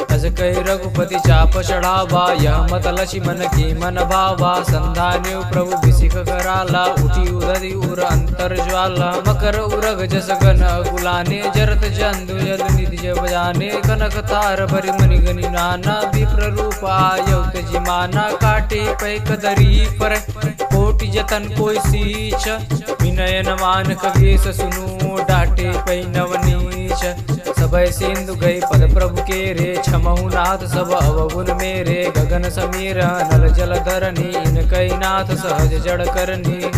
अस कहि रघुपति चाप चढ़ावा, यह मत लक्ष्मण के मन भावा। संधान्यो प्रभु बिसिक कराला, उठी उदधि उर अंतर ज्वाला। मकर उरग जस गन अकुलाने, जरत जंदु जल निधि जब जाने। कनक तार भरि मणि गनि नाना, विप्र रूप आयौ तजि माना। काटे पै कदरी पर, कोटि जतन कोई सीच। विनय न मान कवेश सुनु, डाटे पै नवनीच। सबय सिंधु गई पद प्रभु के रे, क्षमहु नाथ सब अवगुण मेरे। गगन समीर नल जल धरनी, इनकई नाथ सहज जड़ करनी।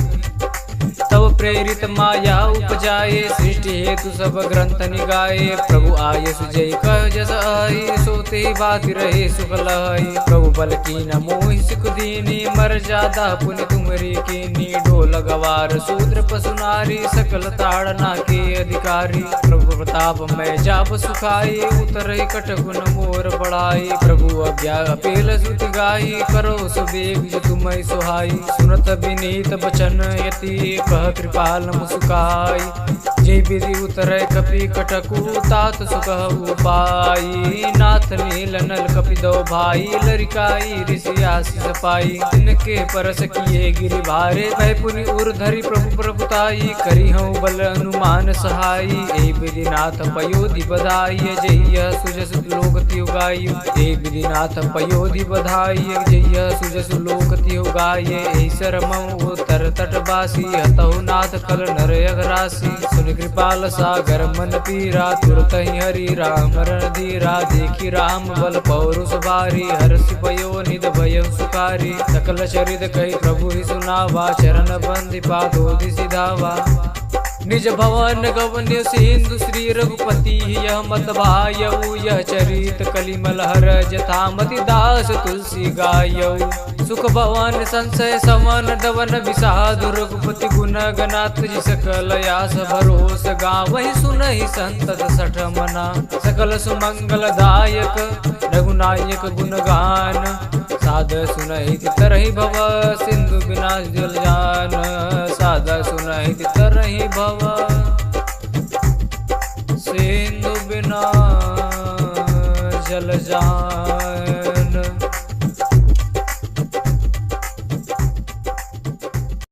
तब प्रेरित माया उपजाए, सृष्टि हेतु सब ग्रंथ निगाए। प्रभु आये सुजय कह जस आई, सोते बाति रहे सुख लहई। प्रभु बल की न मोहि सिख दीनी, मर जादा पुनि तुमरी कीनी। ढोल गवार शूद्र पशु नारी, सकल ताड़ना के अधिकारी। प्रभु प्रताप में जाप सुखाई, उतरई कट गुण मोर बढ़ाई। प्रभु अज्ञा अपेल सुत गाई, करो सुबेग जो तुम्हें सुहाई। सुनत विनीत बचन यति, कह कृपाल मुस्काई। जय विधि उतरे कपि कटकु, तात सुकहु पाई। नाथ नील नल कपि दो भाई, लरिकाई ऋषि आशीष पाई। तिनके परस किए गिरि भारे, भय पुनि उर धरि प्रभु प्रभुताई। करी हूँ बल अनुमान सहाई, ए विधिनाथ पयोधि बधाई। जय सुजस लोक तियु गायु, ए विधिनाथ पयोधि बधाई। जय सुजस लोक तियु गाये, ऐसर मऊ उत्तर तटवासी। हतहु ना रघुनाथ कल नर अघरासी। सुनि कृपाल सागर मन पीरा, तुरत ही हरि राम रणधीरा। देखी राम बल पौरुष भारी, हर्षि भयो निध भय सुखारी। सकल चरित कही प्रभु ही सुनावा, चरण बंदि पादोदि सिधावा। निज भवन गवन्य सिंधु श्री रघुपति, यह मत भायऊ यह चरित कलिमल हर जथामति दास तुलसी गायऊ। सुख भवन संशय समन दवन विषाद, रघुपति गुण गनात जी सकल यास भरोस। गावहि सुनहि संतत सठ मना, सकल सुमंगल दायक रघुनायक गुण गान। साध सुनहि तरहि भव सिंधु विनाश जल जान, साध सुनहि तरहि भव सिंधु बिना जल जान।